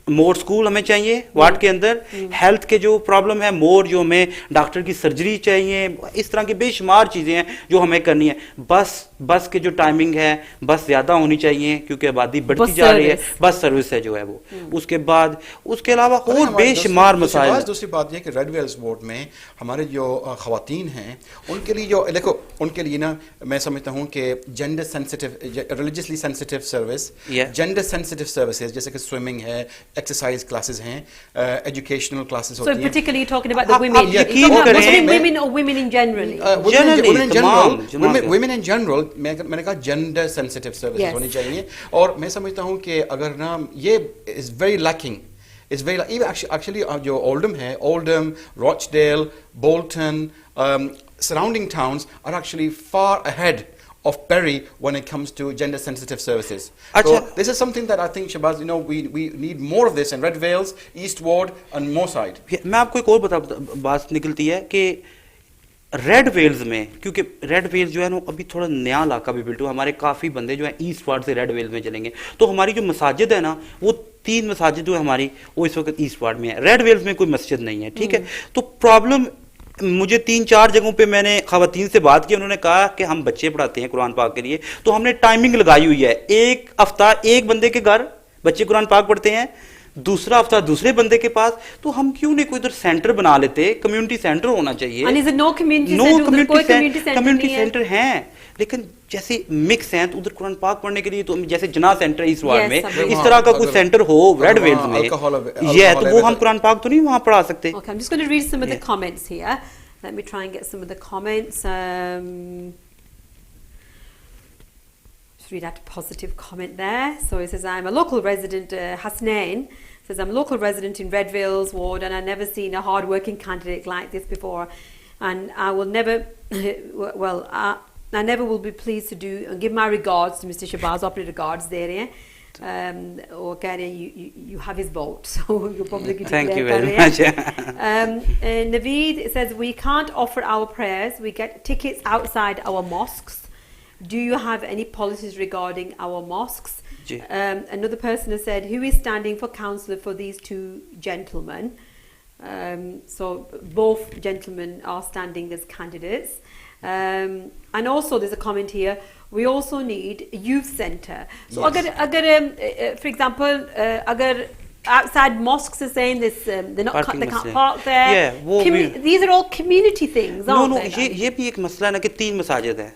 more school हमें चाहिए वार्ड के अंदर. हेल्थ के जो प्रॉब्लम है, मोर जो हमें डॉक्टर की सर्जरी चाहिए, इस तरह की बेशुमार चीज़ें हैं जो हमें करनी है. बस के जो टाइमिंग है, बस ज़्यादा होनी चाहिए क्योंकि आबादी बढ़ती जा रही है. बस सर्विस है जो है वो. उसके बाद उसके अलावा और बेशुमार मसाइल. दूसरी बात यह कि रेडवेल्स बोर्ड में हमारे जो खवातीन हैं, उनके लिए जो देखो, उनके लिए ना मैं समझता हूँ कि gender sensitive, religiously sensitive service, gender sensitive services जैसे कि स्विमिंग है, एक्सरसाइज क्लासेस हैं, एजुकेशनल क्लासेस होती हैं. So particularly talking about the women. Muslim women or women in general? Women in general. मैंने कहा जेंडर सेंसिटिव सर्विसेज होनी चाहिए. और मैं समझता हूँ कि अगर ना ये is very lacking. It's very actually जो ओल्डम है, Oldham, Rochdale, Bolton, surrounding towns are actually far ahead of Bury when it comes to gender sensitive services. So this is something that I think, Shahbaz, we need more of this in Redvales, East Ward and Moorside. मैं आपको एक और बात निकलती है कि red Wales में, क्योंकि रेड वेल्स जो है ना अभी थोड़ा नया इलाका भी बिल्ट हुआ, हमारे काफ़ी बंदे जो है ईस्ट वार्ड से रेड वेल्स में चलेंगे, तो हमारी जो मसाजिद है ना वो 3 मसाजिद जो है हमारी वो इस वक्त ईस्ट वार्ड में है, रेड वेल्स में कोई मस्जिद नहीं है, ठीक है। तो प्रॉब्लम मुझे 3-4 जगहों पे मैंने खवातीन से बात की, उन्होंने कहा कि हम बच्चे पढ़ाते हैं कुरान पाक के लिए, तो हमने टाइमिंग लगाई हुई है, एक हफ्ता एक बंदे के घर बच्चे कुरान पाक पढ़ते हैं, दूसरा हफ्ता दूसरे बंदे के पास, तो हम क्यों नहीं कोई इधर सेंटर बना लेते, कम्युनिटी सेंटर होना चाहिए। कम्युनिटी सेंटर हैं, लेकिन जैसे मिक्स हैं तो उधर कुरान पाक पढ़ने के लिए तो जैसे जना सेंटर इस वार्ड में इस तरह का कोई सेंटर हो रेड वेल्स में, ये तो वो हम कुरान पाक तो नहीं वहां पढ़ा सकते। Okay, I'm just going to read some of the comments here. Let me try and get some of the comments. Just read out a positive comment there. So it says, I'm a local resident, Hussain says, I'm a local resident in Redvales ward and I've never seen a hard-working candidate like this before, and I will never, I never will be pleased to do and give my regards to Mr. Shahbaz, operator regards there, yeah. Or you have his vote, so you'll probably get thank you very much. Naveed says, we can't offer our prayers, we get tickets outside our mosques. Do you have any policies regarding our mosques? Another person has said, who is standing for councillor for these 2 gentlemen? So both gentlemen are standing as candidates. And also there's a comment here, we also need a youth centre. So agar, for example, agar outside mosques are saying this, they can't park there. These are all community things, aren't they? ये भी एक मसला है ना कि 3 मसाजिद हैं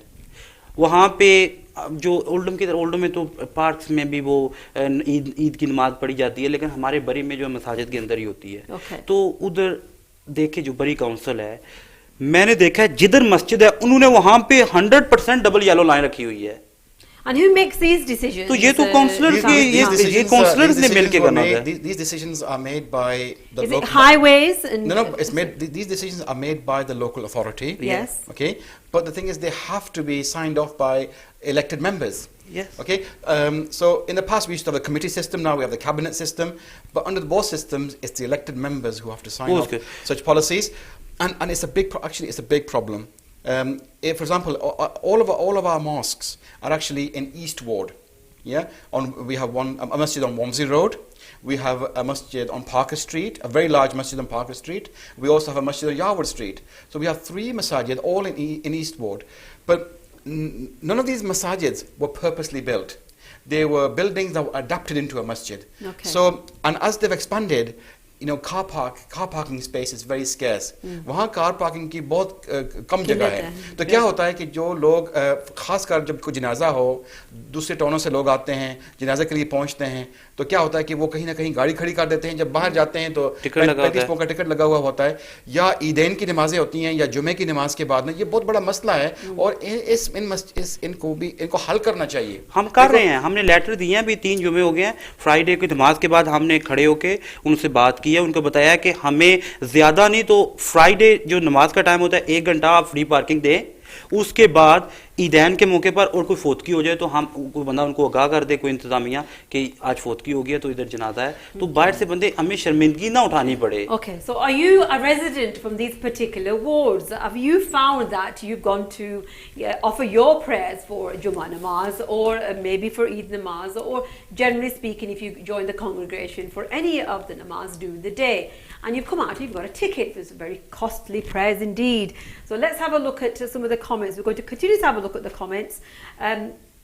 वहाँ पे, जो ओल्डम की तरह, ओल्डम में तो पार्क्स में भी वो ईद की नमाज पढ़ी जाती है, लेकिन हमारे बरी में जो मसाजिद के अंदर ही होती है। तो उधर देखे जो बरी काउंसिल है, मैंने देखा है जिधर मस्जिद है उन्होंने वहां पे 100% डबल येलो लाइन रखी हुई है। And who makes these decisions? तो ये तो काउंसलर के ये काउंसलर्स ने मिलके करना है। These decisions are made by the local highways and no, it's made. These decisions are made by the local authority. Yes. Okay, but the thing is, they have to be signed off by elected members. Yes. Okay. So in the past we used to have a committee system. Now we have the cabinet system. But under both systems, it's the elected members who have to sign off such policies, and it's a big. Actually, it's a big problem. If, for example, all of our mosques are actually in East Ward. Yeah, we have a masjid on Wamsey Road. We have a masjid on Parker Street, a very large masjid on Parker Street. We also have a masjid on Yarwood Street. So we have 3 masajid all in East Ward. But none of these masajids were purposely built. They were buildings that were adapted into a masjid. Okay. So, and as they've expanded, car parking space is very scarce. वहाँ car parking की बहुत कम जगह है. तो क्या होता है कि जो लोग खासकर जब कोई जनाजा हो, दूसरे टाउनों से लोग आते हैं, जनाजा के लिए पहुँचते हैं, तो क्या होता है कि वो कहीं ना कहीं गाड़ी खड़ी कर देते हैं. जब बाहर जाते हैं तो 35 का टिकट लगा हुआ होता है, या ईदैन की नमाजें होती हैं या जुमे की नमाज के बाद में. ये बहुत बड़ा मसला है और इनको हल करना चाहिए. हम कर रहे हैं, हमने लेटर दिए हैं, अभी 3 जुमे हो गए हैं. फ्राइडे की नमाज के बाद हमने खड़े होकर उनसे बात की है, उनको बताया कि हमें ज्यादा नहीं तो फ्राइडे जो नमाज का टाइम होता है 1 घंटा आप फ्री पार्किंग दें, उसके बाद ईदैन के मौके पर और कोई फोतकी हो जाए तो हम कोई बंदा उनको आगाह कर दे, कोई इंतजामिया कि आज फोतकी हो गया तो इधर जनाजा है, तो बाहर से बंदे हमें शर्मिंदगी ना उठानी पड़े. Okay, so are you a resident from these particular wards? Have you found that you've gone to offer your prayers for Jummah namaz or maybe for Eid namaz, or generally speaking if you join the congregation for any of the namaz during the day, and you've come out, you've got a ticket. There's very costly prayers indeed. So let's have a look at some of the comments. We're going to continue to have a look at the comments.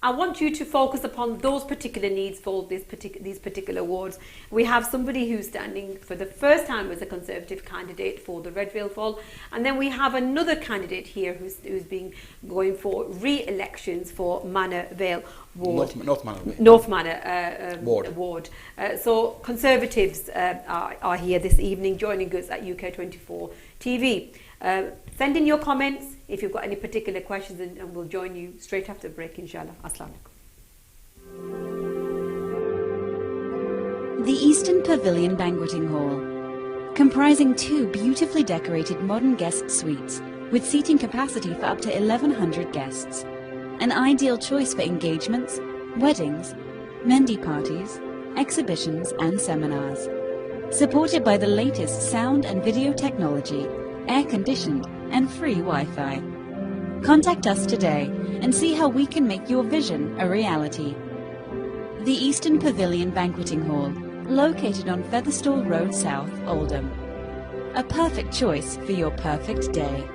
I want you to focus upon those particular needs for these particular wards. We have somebody who's standing for the first time as a Conservative candidate for the Redvale Fall, and then we have another candidate here who's been going for re-elections for Manor Vale Ward. North Manor Ward. So Conservatives are here this evening joining us at UK24 TV. Send in your comments if you've got any particular questions, and we'll join you straight after the break, inshallah. Assalamu alaikum. The Eastern Pavilion Banqueting Hall, comprising 2 beautifully decorated modern guest suites with seating capacity for up to 1,100 guests. An ideal choice for engagements, weddings, Mendi parties, exhibitions and seminars. Supported by the latest sound and video technology, air-conditioned and free Wi-Fi. Contact us today and see how we can make your vision a reality. The Eastern Pavilion Banqueting Hall, located on Featherstall Road South, Oldham. A perfect choice for your perfect day.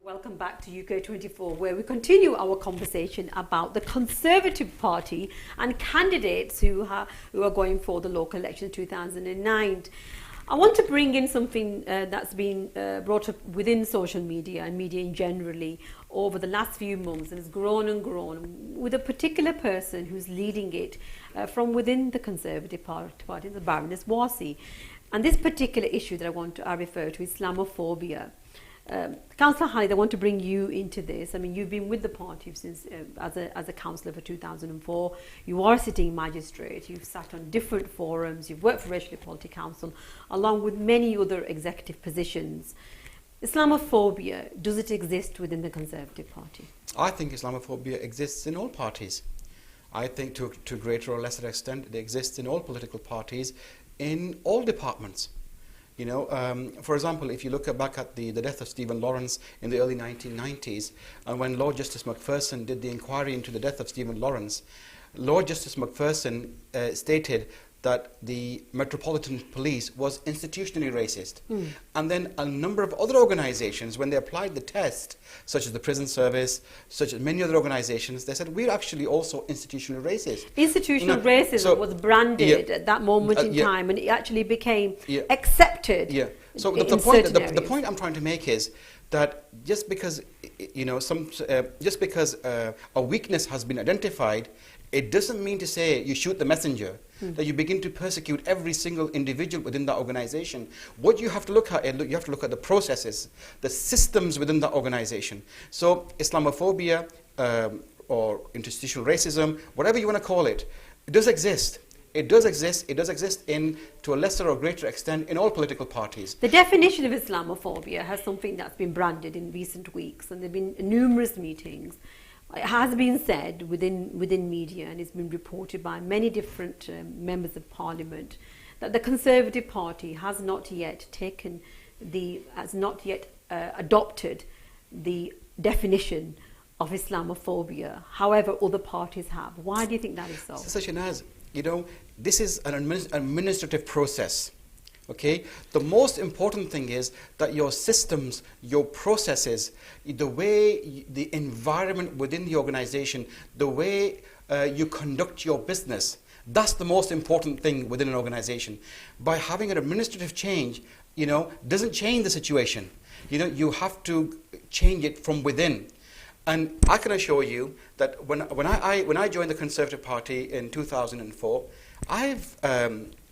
Welcome back to UK24, where we continue our conversation about the Conservative Party and candidates who are going for the local election 2009. I want to bring in something that's been brought up within social media and media in generally over the last few months, and has grown and grown with a particular person who's leading it from within the Conservative Party, the Baroness Warsi. And this particular issue that I refer to is Islamophobia. Councillor Khalid, I want to bring you into this. I mean, you've been with the party since as a councillor for 2004. You are a sitting magistrate. You've sat on different forums. You've worked for Racial Equality Council, along with many other executive positions. Islamophobia, does it exist within the Conservative Party? I think Islamophobia exists in all parties. I think to a greater or lesser extent it exists in all political parties, in all departments. You know, for example, if you look back at the death of Stephen Lawrence in the early 1990s, and when Lord Justice Macpherson did the inquiry into the death of Stephen Lawrence, Lord Justice Macpherson stated that the Metropolitan Police was institutionally racist. And then a number of other organizations, when they applied the test, such as the Prison Service, such as many other organizations, they said, we're actually also institutionally racist. Institutional racism was branded at that moment in time, and it actually became accepted. So the point I'm trying to make is that just because, you know, just because a weakness has been identified, it doesn't mean to say you shoot the messenger, that you begin to persecute every single individual within that organization. What you have to look at, you have to look at the processes, the systems within that organization. So Islamophobia or institutional racism, whatever you want to call it, it does exist. It does exist. It does exist to a lesser or greater extent in all political parties. The definition of Islamophobia has something that's been branded in recent weeks, and there have been numerous meetings. It has been said within media, and it's been reported by many different members of Parliament, that the Conservative Party has not yet adopted the definition of Islamophobia. However, other parties have. Why do you think that is so? So Shanaz, you know, this is an administrative process. Okay, the most important thing is that your systems, your processes, the way, the environment within the organization, the way you conduct your business, that's the most important thing within an organization. By having an administrative change, you know, doesn't change the situation. You know, you have to change it from within. And I can assure you that when I joined the Conservative Party in 2004, I've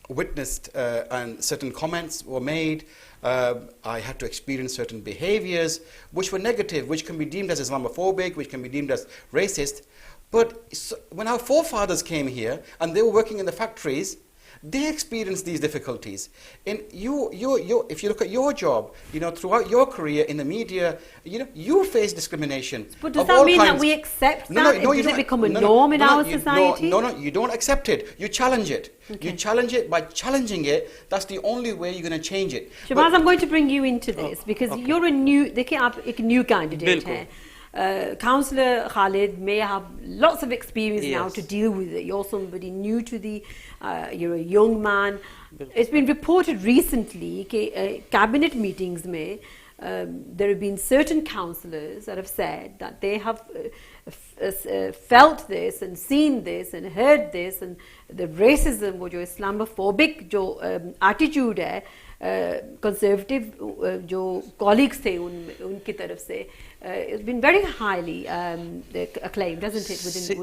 witnessed and certain comments were made. I had to experience certain behaviors which were negative, which can be deemed as Islamophobic, which can be deemed as racist. But when our forefathers came here and they were working in the factories, They experience these difficulties. And if you look at your job, throughout your career in the media, you face discrimination. But does that mean that we accept that? Does it become a norm in our society? No, you don't accept it. You challenge it. Okay. You challenge it. By challenging it, that's the only way you're going to change it. Shahbaz, I'm going to bring you into this because you're a new candidate here. Councillor Khalid may have lots of experience now to deal with it. You're somebody new to you're a young man. It's been reported recently that cabinet meetings there have been certain councillors that have said that they have felt this and seen this and heard this, and the racism वो जो Islamophobic जो attitude है conservative जो colleagues थे उनकी तरफ से it's been very highly acclaimed, doesn't it?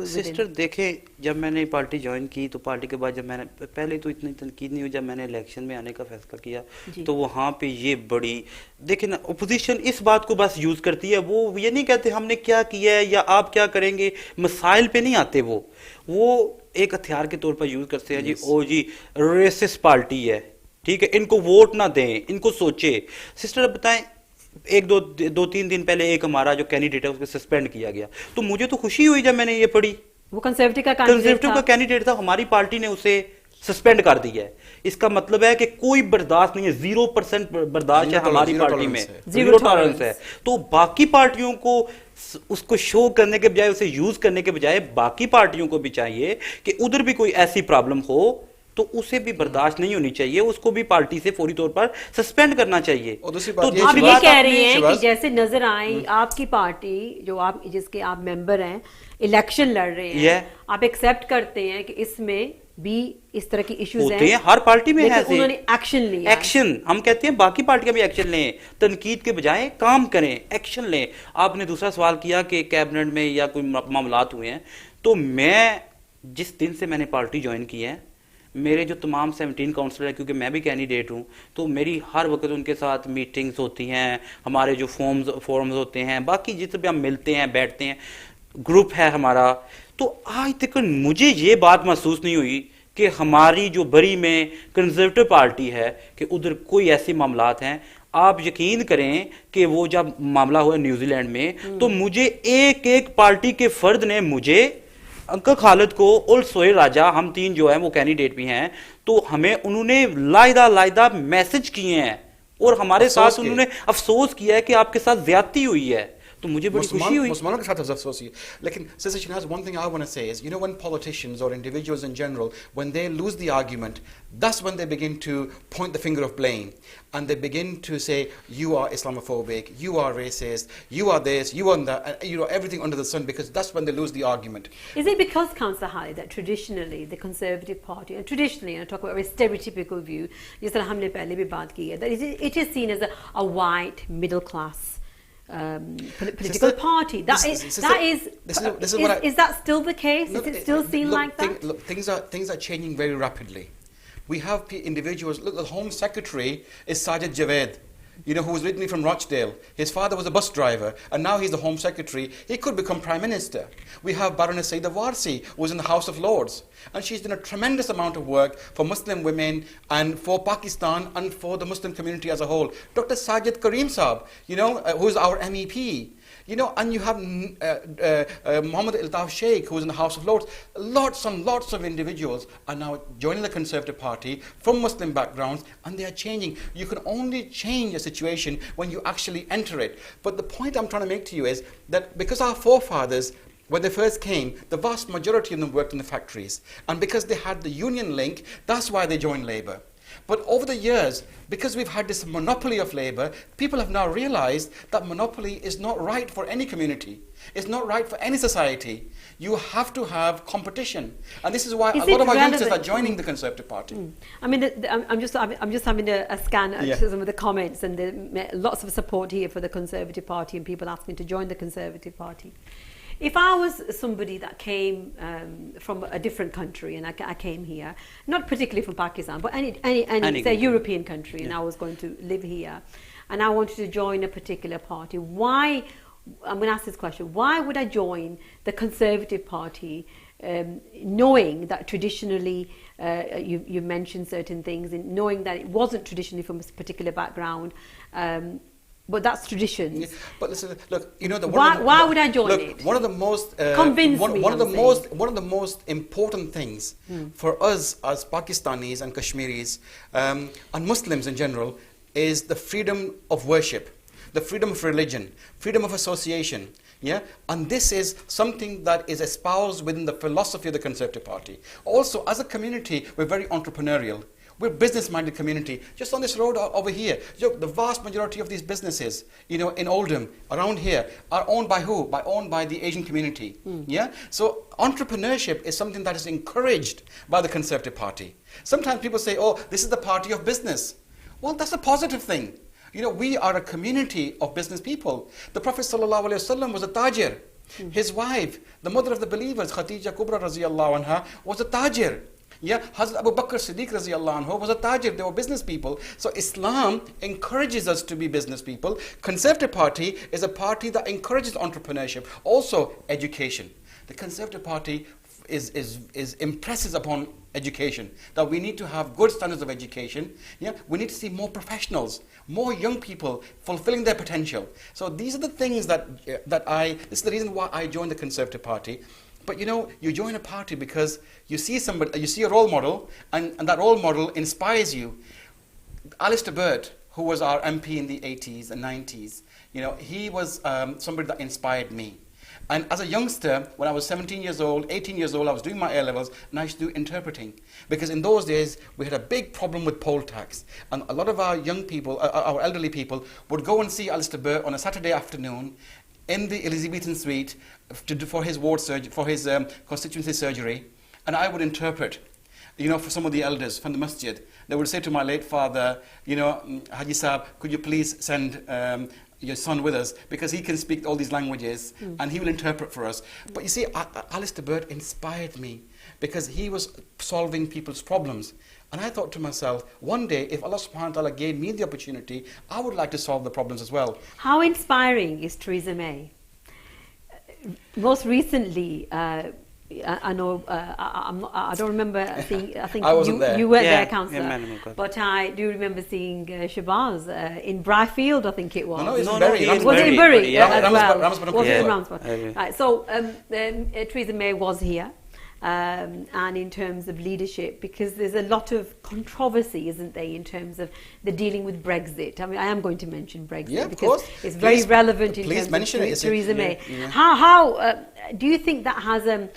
Sister देखें, जब मैंने पार्टी ज्वाइन की तो पार्टी के बाद जब मैंने पहले तो इतनी तनकीद नहीं हुई, जब मैंने इलेक्शन में आने का फैसला किया तो वहाँ पे ये बड़ी देखें ना, अपोजिशन इस बात को बस यूज करती है, वो ये नहीं कहते हमने क्या किया है या आप क्या करेंगे, मसाइल पे नहीं आते, वो एक हथियार के तौर पर यूज करते हैं। जी ओ जी रेसिस्ट पार्टी है, ठीक है, इनको वोट ना दें, इनको सोचे। सिस्टर बताएं, दो तीन दिन पहले एक हमारा जो कैंडिडेट है उसको सस्पेंड किया गया, तो मुझे तो खुशी हुई जब मैंने ये पढ़ी। वो कंजर्वेटिव का कैंडिडेट था, हमारी पार्टी ने उसे सस्पेंड कर दिया है। इसका मतलब है कि कोई बर्दाश्त नहीं है, 0% बर्दाश्त है हमारी पार्टी में, 0 टॉलरेंस है। तो बाकी पार्टियों को उसको शो करने के बजाय, उसे यूज करने के बजाय बाकी पार्टियों को भी चाहिए कि उधर भी कोई ऐसी प्रॉब्लम हो तो उसे भी बर्दाश्त नहीं होनी चाहिए, उसको भी पार्टी से फौरी तौर पर सस्पेंड करना चाहिए। तो आप ये कह रहे हैं कि जैसे नजर आई आपकी पार्टी जिसके आप मेंबर हैं, इलेक्शन लड़ रहे हैं, आप एक्सेप्ट करते हैं कि इसमें भी इस तरह की इश्यूज हैं, हर पार्टी में है, उन्होंने एक्शन लिया। एक्शन हम कहते हैं बाकी पार्टियां भी एक्शन लें, तनकीद के बजाय काम करें, एक्शन लें। आपने दूसरा सवाल किया कि कैबिनेट में या कोई मामलात हुए हैं, तो मैं जिस दिन से मैंने पार्टी ज्वाइन की है, मेरे जो तमाम 17 काउंसलर है, क्योंकि मैं भी कैंडिडेट हूं, तो मेरी हर वक्त उनके साथ मीटिंग्स होती हैं, हमारे जो फोरम्स होते हैं, बाकी जितने भी हम मिलते हैं, बैठते हैं, ग्रुप है हमारा, तो आज तक मुझे ये बात महसूस नहीं हुई कि हमारी जो बरी में कंजर्वेटिव पार्टी है कि उधर कोई ऐसे मामलात हैं। आप यकीन करें कि वो जब मामला हुआ न्यूजीलैंड में, तो मुझे एक पार्टी के फर्द ने मुझे, अंकल खालिद को और सोहेल राजा, हम तीन जो हैं वो कैंडिडेट भी हैं, तो हमें उन्होंने लाइदा मैसेज किए हैं और हमारे साथ उन्होंने अफसोस किया है कि आपके साथ ज्यादती हुई है। तो मुझे बड़ी खुशी हुई। मुसलमानों के साथ अफसोस है। लेकिन Sister Shanaz, one thing I want to say is, when politicians or individuals in general, when they lose the argument, that's when they begin to point the finger of blame, and they begin to say, you are Islamophobic, you are racist, you are this, you are that, everything under the sun, because that's when they lose the argument. Is it because, Councillor Khalid, that traditionally the Conservative Party, and traditionally, and I talk about a stereotypical view, जिस तरह हमने पहले भी बात की है, that it is seen as a white middle class political party. Is that still the case? Is it still seen like that? Look, things are changing very rapidly. We have individuals. Look, the Home Secretary is Sajid Javed, who was originally from Rochdale. His father was a bus driver, and now he's the Home Secretary. He could become Prime Minister. We have Baroness Saida Warsi, who was in the House of Lords, and she's done a tremendous amount of work for Muslim women and for Pakistan and for the Muslim community as a whole. Dr. Sajid Karim Saab, who's our MEP. And you have Mohammed Iltaf Sheikh, who's in the House of Lords. Lots and lots of individuals are now joining the Conservative Party from Muslim backgrounds, and they are changing. You can only change a situation when you actually enter it. But the point I'm trying to make to you is that because our forefathers, when they first came, the vast majority of them worked in the factories. And because they had the union link, that's why they joined Labour. But over the years, because we've had this monopoly of labour, people have now realised that monopoly is not right for any community. It's not right for any society. You have to have competition, and this is why a lot of our youngsters are joining the Conservative Party. I mean, I'm just having a scan at some of the comments, and there lots of support here for the Conservative Party, and people asking to join the Conservative Party. If I was somebody that came from a different country and I came here, not particularly from Pakistan, but any say European country, and I was going to live here, and I wanted to join a particular party, why? I'm going to ask this question: why would I join the Conservative Party knowing that traditionally you mentioned certain things, and knowing that it wasn't traditionally from a particular background, but that's traditions. Yeah, but listen, look, you know, why would I join it? One of the most one of the most important things for us as Pakistanis and Kashmiris and Muslims in general is the freedom of worship, the freedom of religion, freedom of association. Yeah, and this is something that is espoused within the philosophy of the Conservative Party. Also, as a community, we're very entrepreneurial. We're a business-minded community. Just on this road over here, the vast majority of these businesses, you know, in Oldham, around here, are owned by who? Owned by the Asian community. Yeah. So entrepreneurship is something that is encouraged by the Conservative Party. Sometimes people say, "Oh, this is the party of business." Well, that's a positive thing. You know, we are a community of business people. The Prophet ﷺ was a tajir. His wife, the mother of the believers, Khadija Kubra raziyallahu anha, was a tajir. Yeah, Hazrat Abu Bakr Siddiq raziyallahu anhu was a tajir. They were business people. So Islam encourages us to be business people. Conservative Party is a party that encourages entrepreneurship. Also, education. The Conservative Party impresses upon education, that we need to have good standards of education. Yeah, we need to see more professionals, more young people fulfilling their potential. So these are the things this is the reason why I joined the Conservative Party. But you know, you join a party because you see somebody, you see a role model, and that role model inspires you. Alistair Burt, who was our MP in the 80s and 90s, you know, he was somebody that inspired me. And as a youngster, when I was 17 years old, 18 years old, I was doing my A-levels, and I used to do interpreting. Because in those days, we had a big problem with poll tax. And a lot of our young people, our elderly people, would go and see Alistair Burt on a Saturday afternoon in the Elizabethan suite for his constituency surgery. And I would interpret, you know, for some of the elders from the masjid. They would say to my late father, you know, Haji Sahab, could you please send your son with us, because he can speak all these languages and he will interpret for us. But you see, Alistair Burt inspired me because he was solving people's problems. And I thought to myself, one day, if Allah subhanahu wa ta'ala gave me the opportunity, I would like to solve the problems as well. How inspiring is Theresa May? Most recently, I know, I don't remember seeing, I think you weren't there, Councillor, but I do remember seeing Shahbaz in Bryfield, I think it was. No, it was in Bury as well. Ramsbottom. Right, so Theresa May was here. And in terms of leadership, because there's a lot of controversy, isn't there, in terms of the dealing with Brexit. I mean, I am going to mention Brexit because it's very relevant in terms of Theresa May. Yeah. How do you think that has a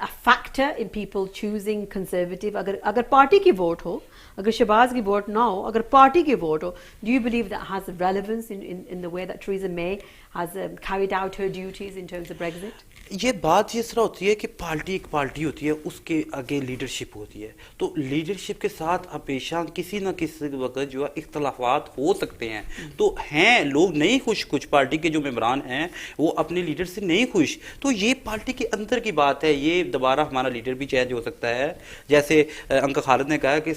factor in people choosing Conservative? Agar party ki vote ho, agar Shahbaz ki vote na ho, agar party ki vote ho, do you believe that has relevance in the way that Theresa May has carried out her duties in terms of Brexit? ये बात इस तरह होती है कि party एक party होती है, उसके आगे लीडरशिप होती है, तो लीडरशिप के साथ हमेशा किसी न किसी वक्त जो है इख्तलाफात हो सकते हैं, तो हैं लोग नहीं खुश, कुछ पार्टी के जो मेंबरान हैं वो अपने लीडर से नहीं खुश, तो ये पार्टी के अंदर की बात है, ये दोबारा हमारा लीडर भी चेंज हो सकता है। जैसे अंकल खालिद ने कहा कि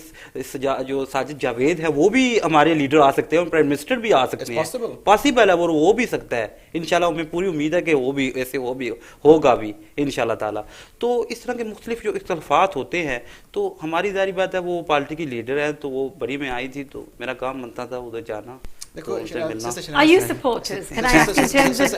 जो साजिद जावेद है वो भी हमारे लीडर आ सकते हैं, प्राइम मिनिस्टर भी आ सकते हैं, पॉसिबल है, वो भी सकता है इंशाल्लाह। हमें पूरी उम्मीद है कि वो भी ऐसे वो भी होगा भी इंशाल्लाह ताला। तो इस तरह के मुख्तलिफ जो इख्तलाफात होते हैं, तो हमारी जारी बात है वो पार्टी की लीडर है, तो वो बरी में आई थी, तो मेरा काम बनता था उधर जाना। Are you supporters? Can I ask in terms of,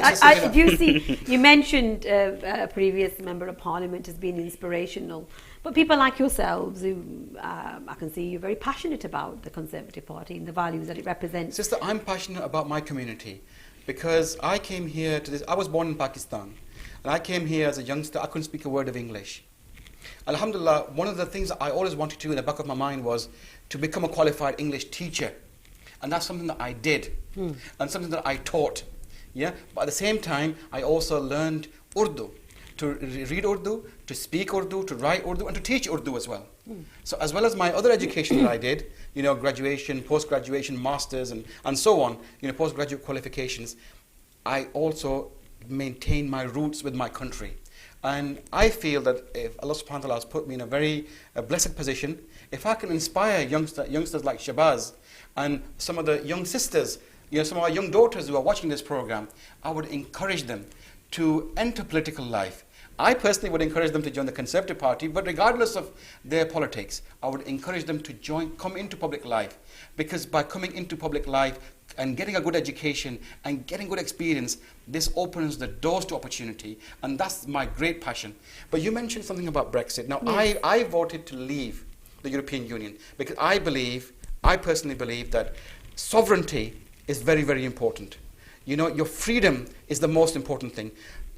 do you see, you mentioned a previous member of parliament has been inspirational, but people like yourselves who I can see you're very passionate about the Conservative Party and the values that it represents. Sister, I'm passionate about my community because I came here to this, I was born in Pakistan. And I came here as a youngster, I couldn't speak a word of English. Alhamdulillah, one of the things that I always wanted to do in the back of my mind was to become a qualified English teacher. And that's something that I did, and something that I taught. Yeah? But at the same time, I also learned Urdu, to read Urdu, to speak Urdu, to write Urdu, and to teach Urdu as well. So as well as my other education that I did, you know, graduation, post-graduation, masters, and so on, you know, postgraduate qualifications, I also maintain my roots with my country. And I feel that if Allah subhanahu wa ta'ala has put me in a very blessed position, if I can inspire youngsters like Shahbaz and some of the young sisters, you know, some of our young daughters who are watching this program, I would encourage them to enter political life. I personally would encourage them to join the Conservative Party, but regardless of their politics, I would encourage them to come into public life, because by coming into public life and getting a good education and getting good experience, this opens the doors to opportunity, and that's my great passion. But you mentioned something about Brexit. Now, yes. I voted to leave the European Union because I personally believe that sovereignty is very, very important. You know, your freedom is the most important thing.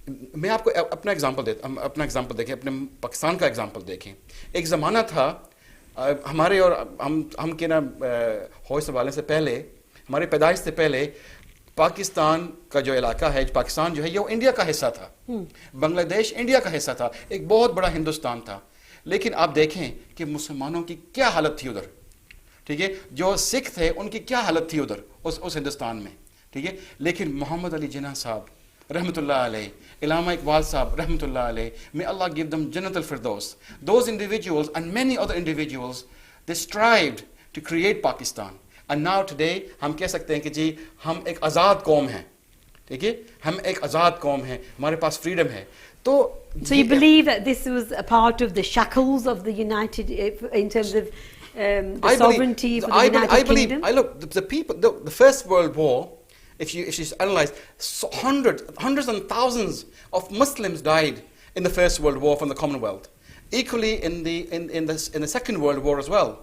मैं आपको अपना example देखें, अपने पाकिस्तान का example देखें. एक ज़माना था हमारे और हम के ना होश संभालने से पहले, हमारे पैदाइश से पहले पाकिस्तान का जो इलाका है, पाकिस्तान जो है ये इंडिया का हिस्सा था. बांग्लादेश इंडिया का हिस्सा था, एक बहुत बड़ा हिंदुस्तान था. लेकिन आप देखें कि मुसलमानों की क्या हालत थी उधर, ठीक है, जो सिख थे उनकी क्या हालत थी उधर उस हिंदुस्तान में, ठीक है. लेकिन मोहम्मद अली जिन्ना साहब रहमतुल्लाह अलैह, इलामा इकबाल साहब रहमतुल्लाह अलैह, may Allah give them Jannatul Firdaus, those individuals and many other individuals, they strived to create Pakistan, and now today हम कह सकते हैं कि जी हम एक आज़ाद कौम हैं, ठीक है, हम एक आज़ाद कौम हैं, हमारे पास फ्रीडम है. So you believe that this was a part of the shackles of the United, in terms of the sovereignty of the United Kingdom? Look, the people, the First World War, if you analyze, hundreds and thousands of Muslims died in the First World War from the Commonwealth. Equally in the Second World War as well.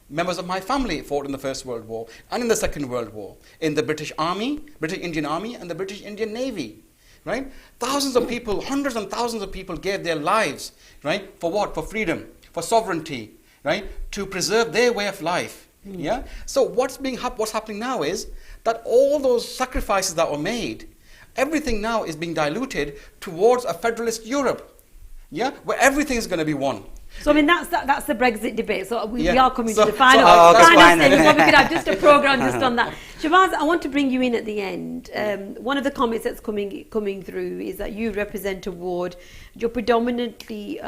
Members of my family fought in the First World War and in the Second World War, in the British Army, British Indian Army, and the British Indian Navy. Right? Thousands of people, hundreds and thousands of people gave their lives, right? For what? For freedom, for sovereignty, right? To preserve their way of life. Yeah? So what's happening now is that all those sacrifices that were made, everything now is being diluted towards a federalist Europe. Yeah? Where everything is going to be one. So I mean that's the Brexit debate. So we are coming to the final stage. We could have just a program just on that. Shahbaz, I want to bring you in at the end. One of the comments that's coming through is that you represent a ward जो predominantly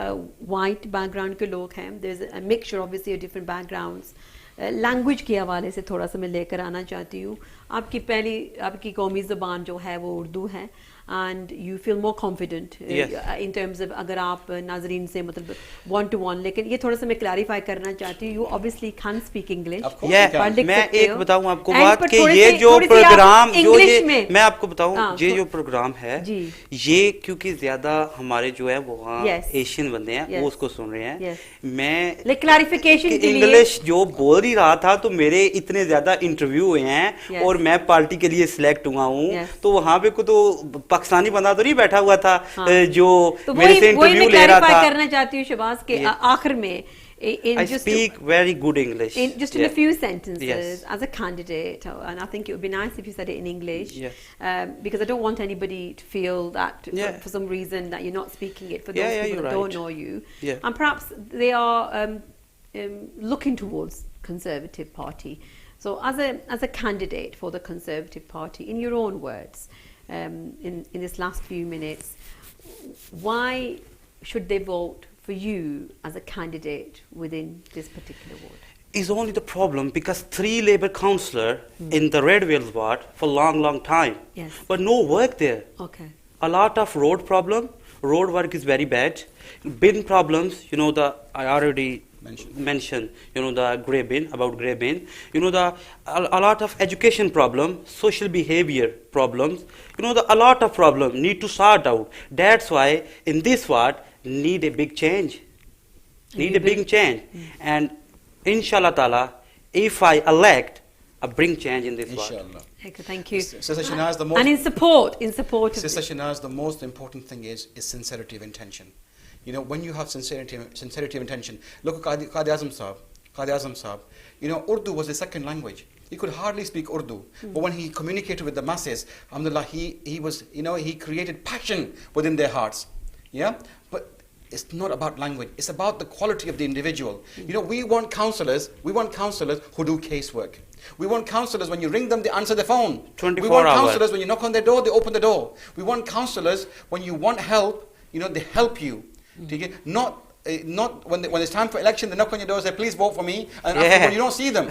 white background के लोग हैं. There's a mixture obviously of different backgrounds. Language के हवाले से थोड़ा सा मैं लेकर आना चाहती हूँ. आपकी कौमी ज़बान जो है वो उर्दू है, and you feel more confident in terms of अगर आप नाज़रीन से मतलब one to one, लेकिन ये थोड़ा सा मैं clarify करना चाहती हूँ. You obviously can speak English. मैं एक बताऊँ आपको बात कि ये जो प्रोग्राम मैं आपको बताऊँ ये जो प्रोग्राम है ये क्योंकि ज़्यादा हमारे जो है वो एशियन बंदे हैं वो उसको सुन रहे हैं. मैं क्लैरिफिकेशन इंग्लिश जो बोल ही रहा था तो मेरे इतने ज़्यादा इंटरव्यू हुए हैं और मैं पार्टी के लिए सिलेक्ट हुआ हूँ, तो वहाँ पे को तो पाकिस्तानी बंदा तो नहीं बैठा हुआ था जो मेरे से इंटरव्यू ले रहा था. करना चाहती हूँ शहबाज के आखिर में I speak very good English. Just in a few sentences, as a candidate, and I think it would be nice if you said it in English, because I don't want anybody to feel that for some reason that you're not speaking it for those people that don't know you. And perhaps they are looking towards Conservative Party. So as a candidate for the Conservative Party, in your own words, in this last few minutes, why should they vote for you as a candidate within this particular ward? Is only the problem because 3 Labour councillors in the Redvales ward for long time, but no work there. Okay. A lot of road work is very bad. Bin problems, I already mentioned, the grey bin, about grey bin. A lot of education problem, social behavior problems, a lot of problem need to sort out. That's why in this ward, need a big change. And inshallah ta'ala, if I elect, I bring change in this ward. Okay, thank you. Sister Shanaz, and in support of Sister Shanaz, the most important thing is sincerity of intention. When you have sincerity of intention, look at Qadi Azam Sahab. Urdu was his second language. He could hardly speak Urdu, but when he communicated with the masses, alhamdulillah, he created passion within their hearts. Yeah, but it's not about language. It's about the quality of the individual. We want councillors who do casework. We want councillors, when you ring them, they answer the phone. 24 We want hours. councillors, when you knock on their door, they open the door. We want councillors, when you want help, they help you. Not not when it's time for election, they knock on your door and say, please vote for me, and Yeah. after, you don't see them.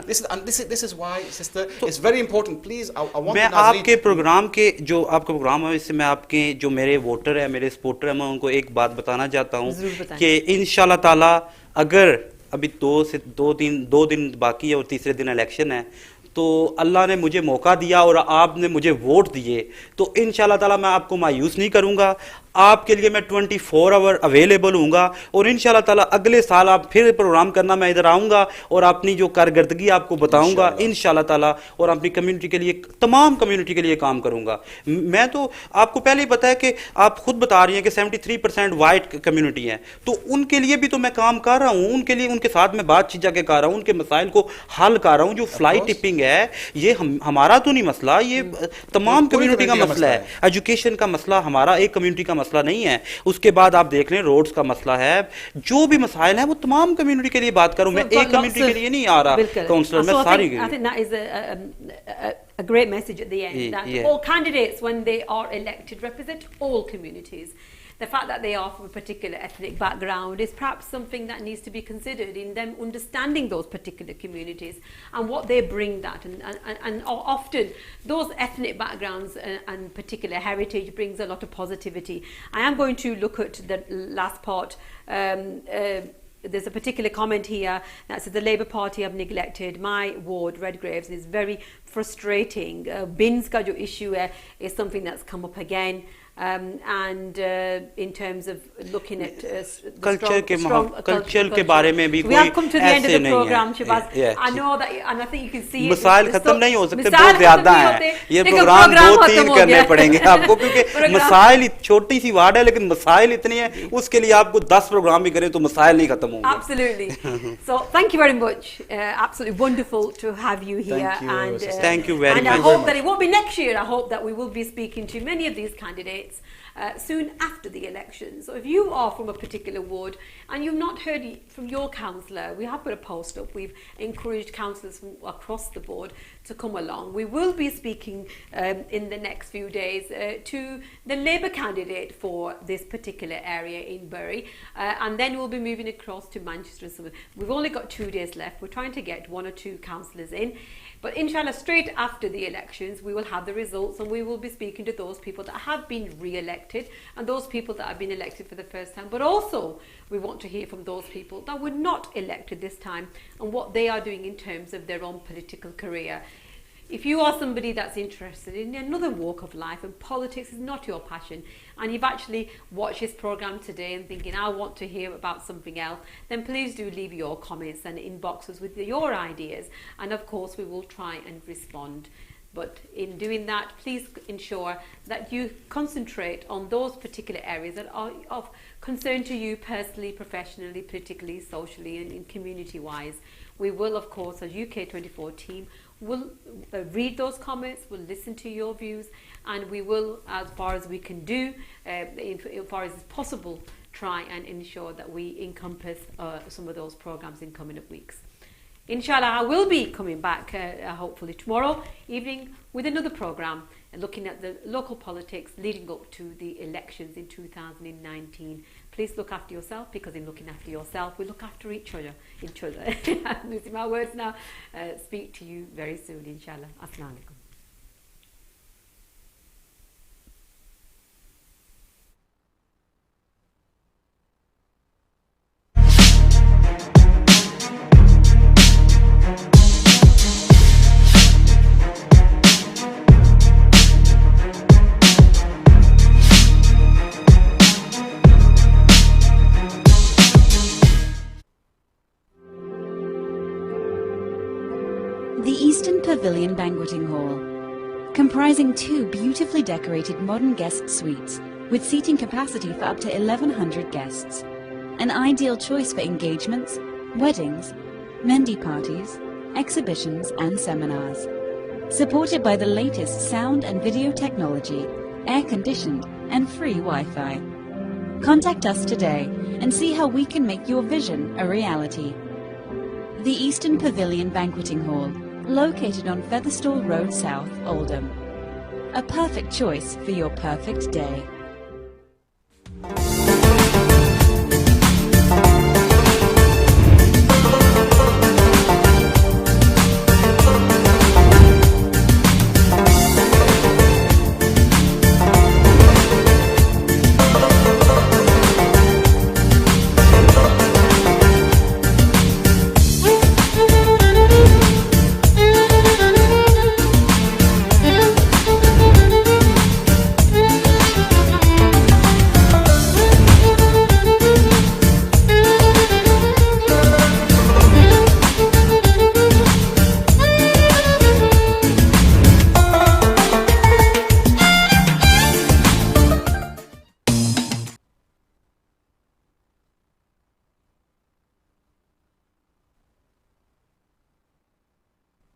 This is why, sister, it's very important. Please, I want मैं the Nazreen- आपके programme के जो आपका programme है, इससे मैं आपके जो मेरे वोटर है, मेरे सपोर्टर है, मैं उनको एक बात बताना चाहता हूँ जरूर बताएं। कि इंशाल्लाह ताला अगर अभी 2 दिन बाकी है और तीसरे दिन इलेक्शन है, तो अल्लाह ने मुझे मौका दिया और आपने मुझे वोट दिए, तो इंशाल्लाह ताला मैं आपको मायूस नहीं करूँगा, आपके लिए मैं 24 आवर अवेलेबल हूँगा, और इंशाल्लाह ताला अगले साल आप फिर प्रोग्राम करना, मैं इधर आऊँगा और अपनी जो कारकर्दगी आपको बताऊँगा इंशाल्लाह ताला, और अपनी कम्युनिटी के लिए, तमाम कम्युनिटी के लिए काम करूँगा। मैं तो आपको पहले ही पता है कि आप खुद बता रही हैं कि 73% वाइट कम्युनिटी है, तो उनके लिए भी तो मैं काम कर रहा हूँ, उनके लिए उनके साथ मैं बातचीत जाके कर रहा हूँ, उनके मसाइल को हल कर रहा हूँ। जो फ्लाई टिपिंग है, ये हमारा तो नहीं मसला, ये तमाम कम्युनिटी का मसला है। एजुकेशन का मसला हमारा एक कम्युनिटी का मसला नहीं है। उसके बाद आप देख रहे हैं रोड्स का मसला है, जो भी मसाइल है वो तमाम कम्युनिटी के लिए बात करूं, मैं एक कम्युनिटी के लिए नहीं आ रहा काउंसलर, मैं सारी I think that is a great message at the end, that all candidates, when they are elected, represent all communities. The fact that they are from a particular ethnic background is perhaps something that needs to be considered in them understanding those particular communities and what they bring that. And often those ethnic backgrounds and particular heritage brings a lot of positivity. I am going to look at the last part. There's a particular comment here that says the Labour Party have neglected my ward, Redgraves, is very frustrating. Bins ka jo issue hai is something that's come up again. And in terms of looking at culture के बारे में भी we have come to the end of the program, Shahbaz. I know that, and I think you can see मसाइल खत्म नहीं हो सकते, बहुत ज्यादा हैं, ये प्रोग्राम 2-3 करने पड़ेंगे आपको, क्योंकि मसाइल, छोटी सी वार्ड है लेकिन मसाइल इतनी है, उसके लिए आपको 10 प्रोग्राम भी करें तो मसाइल नहीं खत्म होंगे। Absolutely. So thank you very much. Absolutely wonderful to have you here. Thank you very much. And I hope that it won't be next year. I hope that we will be speaking to many of these candidates soon after the election. So if you are from a particular ward and you've not heard from your councillor, we have put a post up. We've encouraged councillors from across the board to come along. We will be speaking in the next few days to the Labour candidate for this particular area in Bury, and then we'll be moving across to Manchester. So we've only got 2 days left. We're trying to get 1 or 2 councillors in. But inshallah, straight after the elections, we will have the results, and we will be speaking to those people that have been re-elected and those people that have been elected for the first time. But also, we want to hear from those people that were not elected this time and what they are doing in terms of their own political career. If you are somebody that's interested in another walk of life and politics is not your passion, and you've actually watched this program today and thinking, I want to hear about something else, then please do leave your comments and inbox us with your ideas, and of course we will try and respond. But in doing that, please ensure that you concentrate on those particular areas that are of concern to you personally, professionally, politically, socially, and community-wise. We will, of course, as UK24 team, will read those comments, we'll listen to your views, and we will, as far as we can do, as far as is possible, try and ensure that we encompass some of those programs in coming up weeks. Inshallah, I will be coming back hopefully tomorrow evening with another program looking at the local politics leading up to the elections in 2019. Please look after yourself, because in looking after yourself, we look after each other. I'm losing my words now. Speak to you very soon, inshallah. Assalamu alaikum. The Eastern Pavilion Banqueting Hall, comprising 2 beautifully decorated modern guest suites with seating capacity for up to 1,100 guests. An ideal choice for engagements, weddings, Mendi parties, exhibitions and seminars. Supported by the latest sound and video technology, air-conditioned and free Wi-Fi. Contact us today and see how we can make your vision a reality. The Eastern Pavilion Banqueting Hall, located on Featherstall Road South, Oldham. A perfect choice for your perfect day.